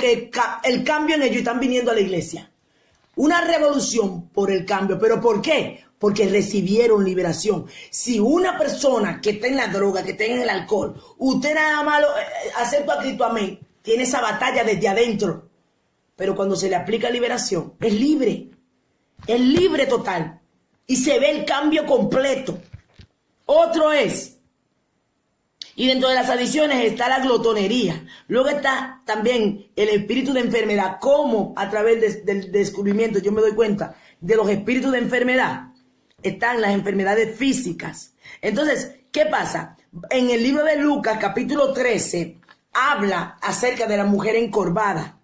el cambio en ellos, y están viniendo a la iglesia. Una revolución por el cambio. ¿Pero por qué? Porque recibieron liberación. Si una persona que está en la droga, que está en el alcohol, usted nada más acepta a Cristo, amén, tiene esa batalla desde adentro. Pero cuando se le aplica liberación, es libre total. Y se ve el cambio completo. Otro es, y dentro de las adicciones está la glotonería. Luego está también el espíritu de enfermedad. Como a través del descubrimiento yo me doy cuenta de los espíritus de enfermedad. Están las enfermedades físicas. Entonces, ¿qué pasa? En el libro de Lucas, capítulo 13, habla acerca de la mujer encorvada.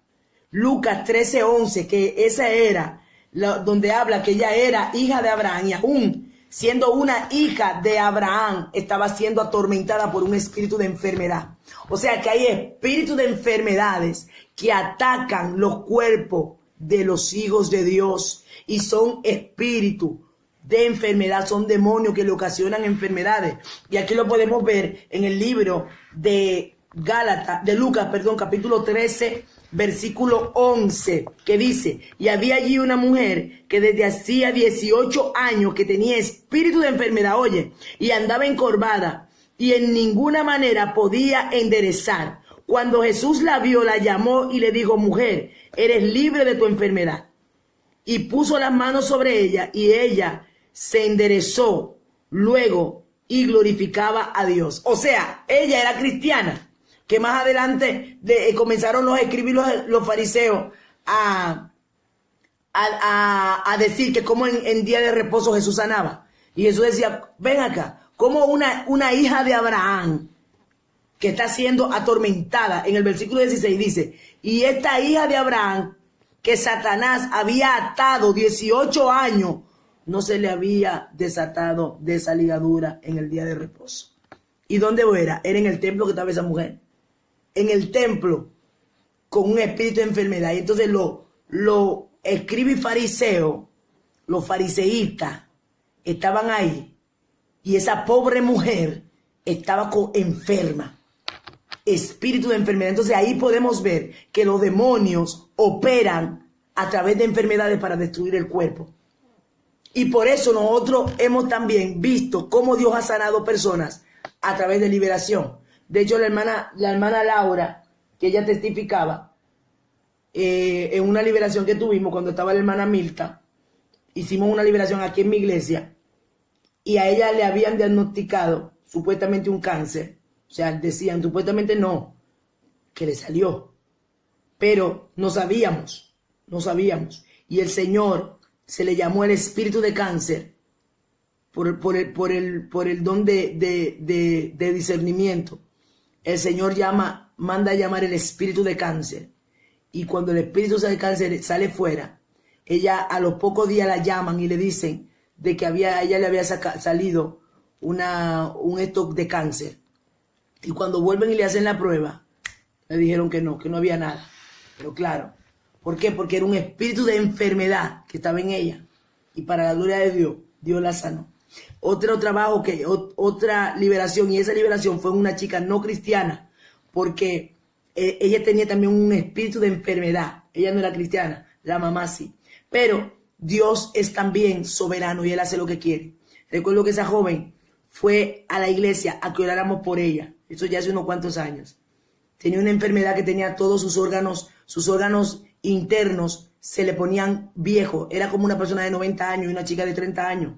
Lucas 13:11, que esa era donde habla que ella era hija de Abraham, y aún siendo una hija de Abraham, estaba siendo atormentada por un espíritu de enfermedad. O sea que hay espíritus de enfermedades que atacan los cuerpos de los hijos de Dios, y son espíritus de enfermedad, son demonios que le ocasionan enfermedades. Y aquí lo podemos ver en el libro de Lucas, capítulo 13, versículo 11, que dice: y había allí una mujer que desde hacía 18 años que tenía espíritu de enfermedad, oye, y andaba encorvada, y en ninguna manera podía enderezar. Cuando Jesús la vio, la llamó y le dijo: mujer, eres libre de tu enfermedad. Y puso las manos sobre ella, y ella se enderezó luego y glorificaba a Dios. O sea, ella era cristiana, que más adelante comenzaron los escribir los fariseos a decir que como en día de reposo Jesús sanaba. Y Jesús decía: ven acá, como una hija de Abraham que está siendo atormentada. En el versículo 16 dice: y esta hija de Abraham que Satanás había atado 18 años, no se le había desatado de esa ligadura en el día de reposo. ¿Y dónde era? Era en el templo que estaba esa mujer. En el templo, con un espíritu de enfermedad. Y entonces los escribas y fariseos, los fariseístas, estaban ahí. Y esa pobre mujer estaba enferma. Espíritu de enfermedad. Entonces ahí podemos ver que los demonios operan a través de enfermedades para destruir el cuerpo. Y por eso nosotros hemos también visto cómo Dios ha sanado personas a través de liberación. De hecho, la hermana Laura, que ella testificaba en una liberación que tuvimos cuando estaba la hermana Milta, hicimos una liberación aquí en mi iglesia y a ella le habían diagnosticado supuestamente un cáncer. O sea, decían supuestamente no, que le salió. Pero no sabíamos. Y el Señor se le llamó el espíritu de cáncer por el don de discernimiento. El Señor manda a llamar el espíritu de cáncer. Y cuando el espíritu de cáncer sale fuera, ella a los pocos días la llaman y le dicen de que a ella le había salido un stock de cáncer. Y cuando vuelven y le hacen la prueba, le dijeron que no había nada. Pero claro, ¿por qué? Porque era un espíritu de enfermedad que estaba en ella. Y para la gloria de Dios, Dios la sanó. Otro trabajo, otra liberación, y esa liberación fue una chica no cristiana, porque ella tenía también un espíritu de enfermedad. Ella no era cristiana, la mamá sí. Pero Dios es también soberano y Él hace lo que quiere. Recuerdo que esa joven fue a la iglesia a que oráramos por ella. Eso ya hace unos cuantos años. Tenía una enfermedad que tenía todos sus órganos internos se le ponían viejos. Era como una persona de 90 años y una chica de 30 años.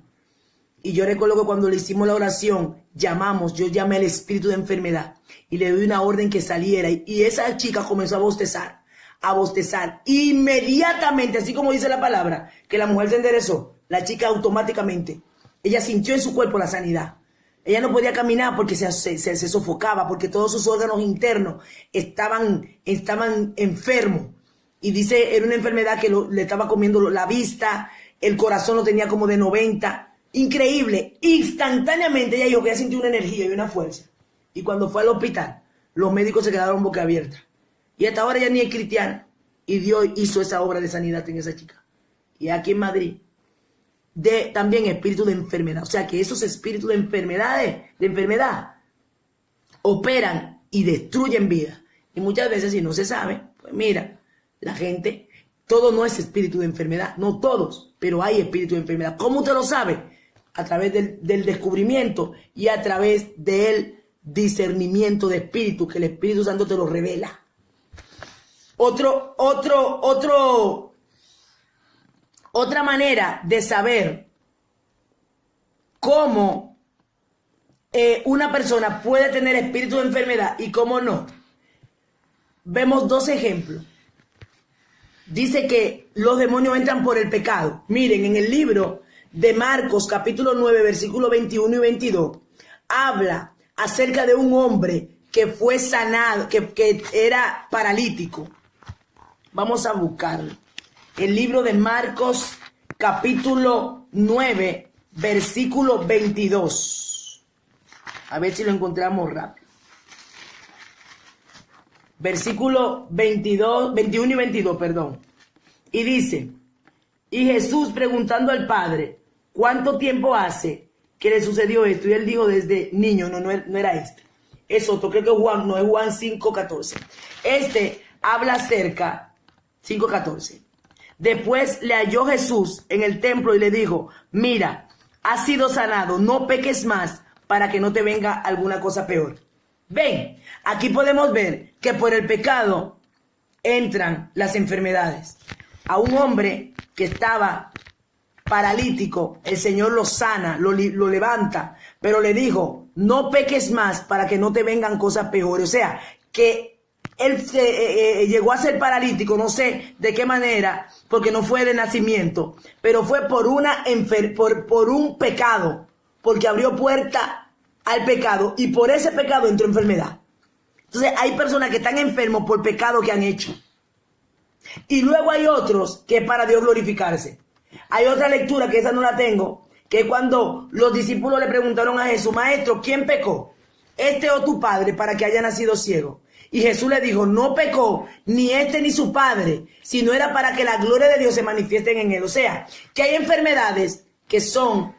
Y yo recuerdo que cuando le hicimos la oración, yo llamé al espíritu de enfermedad y le doy una orden que saliera. Y esa chica comenzó a bostezar. Inmediatamente, así como dice la palabra, que la mujer se enderezó, la chica automáticamente, ella sintió en su cuerpo la sanidad. Ella no podía caminar porque se sofocaba, porque todos sus órganos internos estaban enfermos. Y dice, era una enfermedad que le estaba comiendo la vista, el corazón lo tenía como de 90. Increíble. Instantáneamente ella dijo que ella sintió una energía y una fuerza. Y cuando fue al hospital, los médicos se quedaron boca abierta. Y hasta ahora ella ni es cristiana. Y Dios hizo esa obra de sanidad en esa chica. Y aquí en Madrid, también espíritu de enfermedad. O sea que esos espíritus de enfermedad, operan y destruyen vida. Y muchas veces, si no se sabe, pues mira, la gente, todo no es espíritu de enfermedad, no todos, pero hay espíritu de enfermedad. ¿Cómo usted lo sabe? A través del descubrimiento y a través del discernimiento de espíritu, que el Espíritu Santo te lo revela. Otra manera de saber cómo una persona puede tener espíritu de enfermedad y cómo no. Vemos dos ejemplos. Dice que los demonios entran por el pecado. Miren, en el libro de Marcos, capítulo 9, versículos 21 y 22, habla acerca de un hombre que fue sanado, que era paralítico. Vamos a buscarlo. El libro de Marcos, capítulo 9, versículo 22. A ver si lo encontramos rápido. Versículo 21 y 22, perdón. Y dice, y Jesús preguntando al Padre, ¿cuánto tiempo hace que le sucedió esto? Y él dijo, desde niño. No era este. Es otro, creo que Juan, no es Juan 5:14. Este habla acerca, 5:14. Después le halló Jesús en el templo y le dijo, mira, has sido sanado, no peques más para que no te venga alguna cosa peor. Ven, aquí podemos ver que por el pecado entran las enfermedades. A un hombre que estaba paralítico, el Señor lo sana, lo levanta, pero le dijo, no peques más para que no te vengan cosas peores. O sea, que él llegó a ser paralítico, no sé de qué manera, porque no fue de nacimiento, pero fue por un pecado, porque abrió puerta al pecado y por ese pecado entró enfermedad. Entonces hay personas que están enfermos por pecado que han hecho. Y luego hay otros que es para Dios glorificarse. Hay otra lectura que esa no la tengo, que es cuando los discípulos le preguntaron a Jesús, maestro, ¿quién pecó? este o tu padre para que haya nacido ciego? Y Jesús le dijo, no pecó ni este ni su padre, sino era para que la gloria de Dios se manifieste en él. O sea, que hay enfermedades que son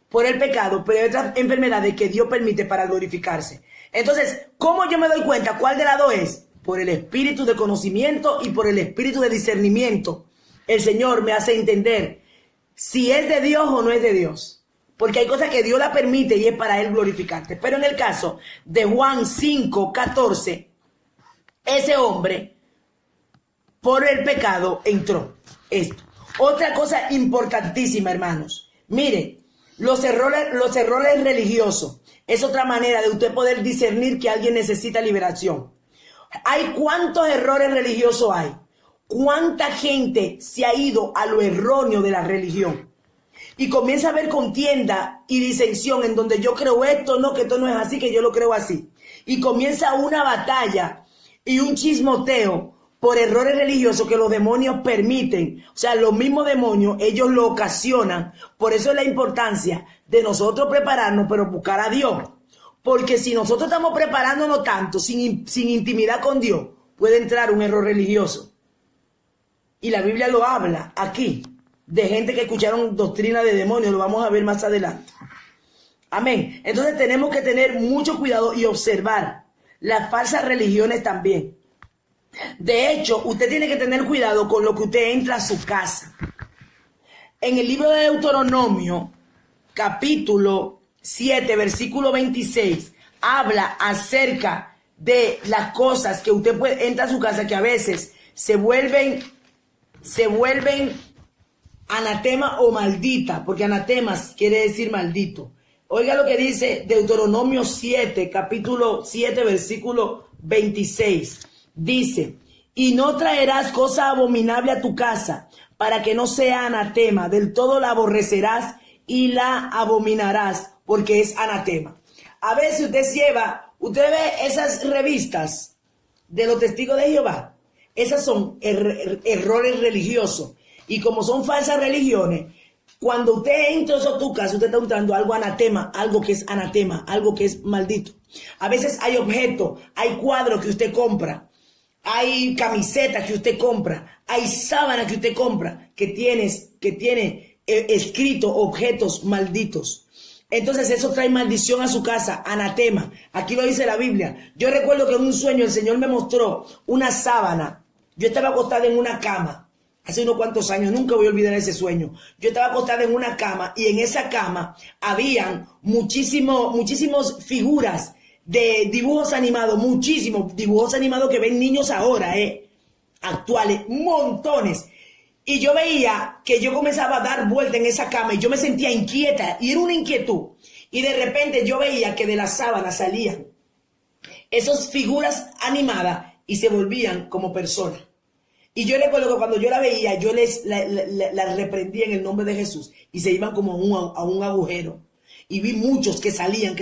por el pecado, pero hay otras enfermedades que Dios permite para glorificarse. Entonces, ¿cómo yo me doy cuenta cuál de las dos es? Por el espíritu de conocimiento y por el espíritu de discernimiento. El Señor me hace entender si es de Dios o no es de Dios. Porque hay cosas que Dios la permite y es para Él glorificarte. Pero en el caso de Juan 5:14, ese hombre, por el pecado, entró. Esto. Otra cosa importantísima, hermanos. Mire, los errores religiosos es otra manera de usted poder discernir que alguien necesita liberación. Hay cuántos errores religiosos hay. Cuánta gente se ha ido a lo erróneo de la religión. Y comienza a haber contienda y disensión en donde yo creo esto, no, que esto no es así, que yo lo creo así. Y comienza una batalla y un chismoteo por errores religiosos que los demonios permiten. O sea, los mismos demonios, ellos lo ocasionan. Por eso es la importancia de nosotros prepararnos, pero buscar a Dios. Porque si nosotros estamos preparándonos tanto, sin intimidad con Dios, puede entrar un error religioso. Y la Biblia lo habla aquí, de gente que escucharon doctrina de demonios, lo vamos a ver más adelante. Amén. Entonces tenemos que tener mucho cuidado y observar las falsas religiones también. De hecho, usted tiene que tener cuidado con lo que usted entra a su casa. En el libro de Deuteronomio, capítulo 7, versículo 26, habla acerca de las cosas que usted entra a su casa que a veces se vuelven anatema o maldita, porque anatemas quiere decir maldito. Oiga lo que dice Deuteronomio 7, capítulo 7, versículo 26. Dice, y no traerás cosa abominable a tu casa, para que no sea anatema, del todo la aborrecerás y la abominarás, porque es anatema. A veces usted ve esas revistas de los testigos de Jehová, esas son errores religiosos, y como son falsas religiones, cuando usted entra a tu casa, usted está entrando algo anatema, algo que es anatema, algo que es maldito. A veces hay objetos, hay cuadros que usted compra, hay camisetas que usted compra, hay sábanas que usted compra que tiene escrito objetos malditos. Entonces eso trae maldición a su casa, anatema. Aquí lo dice la Biblia. Yo recuerdo que en un sueño el Señor me mostró una sábana. Yo estaba acostada en una cama. Hace unos cuantos años, nunca voy a olvidar ese sueño. Yo estaba acostada en una cama y en esa cama habían muchísimas figuras de dibujos animados, muchísimos dibujos animados que ven niños ahora, actuales, montones. Y yo veía que yo comenzaba a dar vuelta en esa cama y yo me sentía inquieta y era una inquietud. Y de repente yo veía que de la sábana salían esas figuras animadas y se volvían como personas. Y yo recuerdo que cuando yo la veía, yo la reprendía en el nombre de Jesús y se iban como a un agujero. Y vi muchos que salían.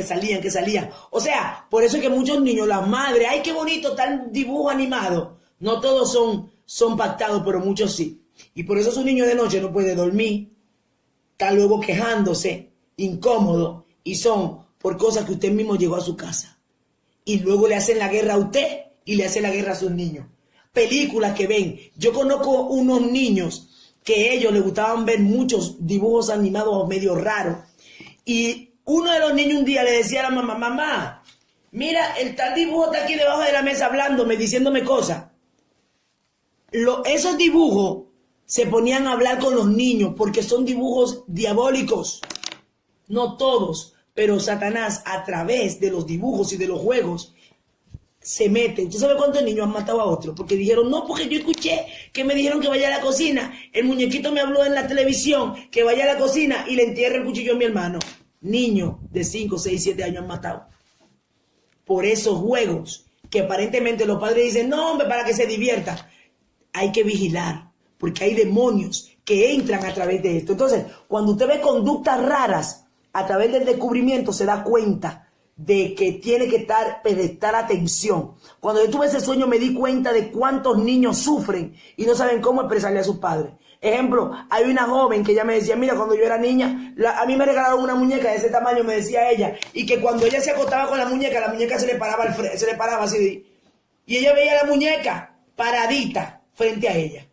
O sea, por eso es que muchos niños, las madres, ¡ay, qué bonito tal dibujo animado! No todos son pactados, pero muchos sí. Y por eso su niño de noche no puede dormir, está luego quejándose, incómodo, y son por cosas que usted mismo llegó a su casa. Y luego le hacen la guerra a usted y le hacen la guerra a sus niños. Películas que ven. Yo conozco unos niños que a ellos les gustaban ver muchos dibujos animados medio raros. Y uno de los niños un día le decía a la mamá, mamá, mira, el tal dibujo está aquí debajo de la mesa hablándome, diciéndome cosas. Esos dibujos se ponían a hablar con los niños porque son dibujos diabólicos. No todos, pero Satanás a través de los dibujos y de los juegos se mete. ¿Usted sabe cuántos niños han matado a otros? Porque dijeron, no, porque yo escuché que me dijeron que vaya a la cocina. El muñequito me habló en la televisión que vaya a la cocina y le entierre el cuchillo a mi hermano. Niños de 5, 6, 7 años han matado. Por esos juegos que aparentemente los padres dicen, no, hombre, para que se divierta. Hay que vigilar, porque hay demonios que entran a través de esto. Entonces, cuando usted ve conductas raras, a través del descubrimiento se da cuenta de que tiene que prestar atención. Cuando yo tuve ese sueño me di cuenta de cuántos niños sufren y no saben cómo expresarle a sus padres. Ejemplo, hay una joven que ella me decía, mira, cuando yo era niña, a mí me regalaron una muñeca de ese tamaño, me decía ella, y que cuando ella se acostaba con la muñeca se le paraba, se le paraba así, y ella veía la muñeca paradita frente a ella.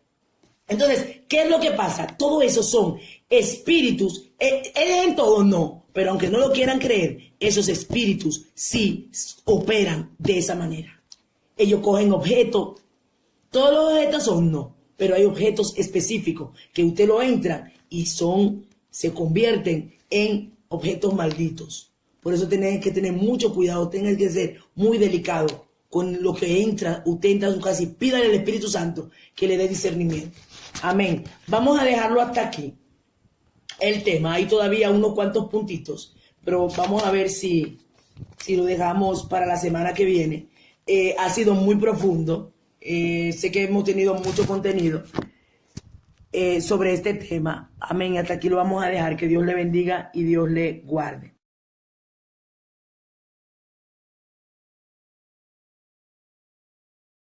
Entonces, ¿qué es lo que pasa? Todo eso son espíritus, en todo no, pero aunque no lo quieran creer, esos espíritus sí operan de esa manera. Ellos cogen objetos, todos los objetos son no, pero hay objetos específicos que usted lo entra y se convierten en objetos malditos. Por eso tienen que tener mucho cuidado, tienen que ser muy delicado con lo que entra. Usted entra a su casa y pídale al Espíritu Santo que le dé discernimiento. Amén. Vamos a dejarlo hasta aquí. El tema, hay todavía unos cuantos puntitos, pero vamos a ver si lo dejamos para la semana que viene. Ha sido muy profundo. Sé que hemos tenido mucho contenido sobre este tema. Amén. Hasta aquí lo vamos a dejar. Que Dios le bendiga y Dios le guarde.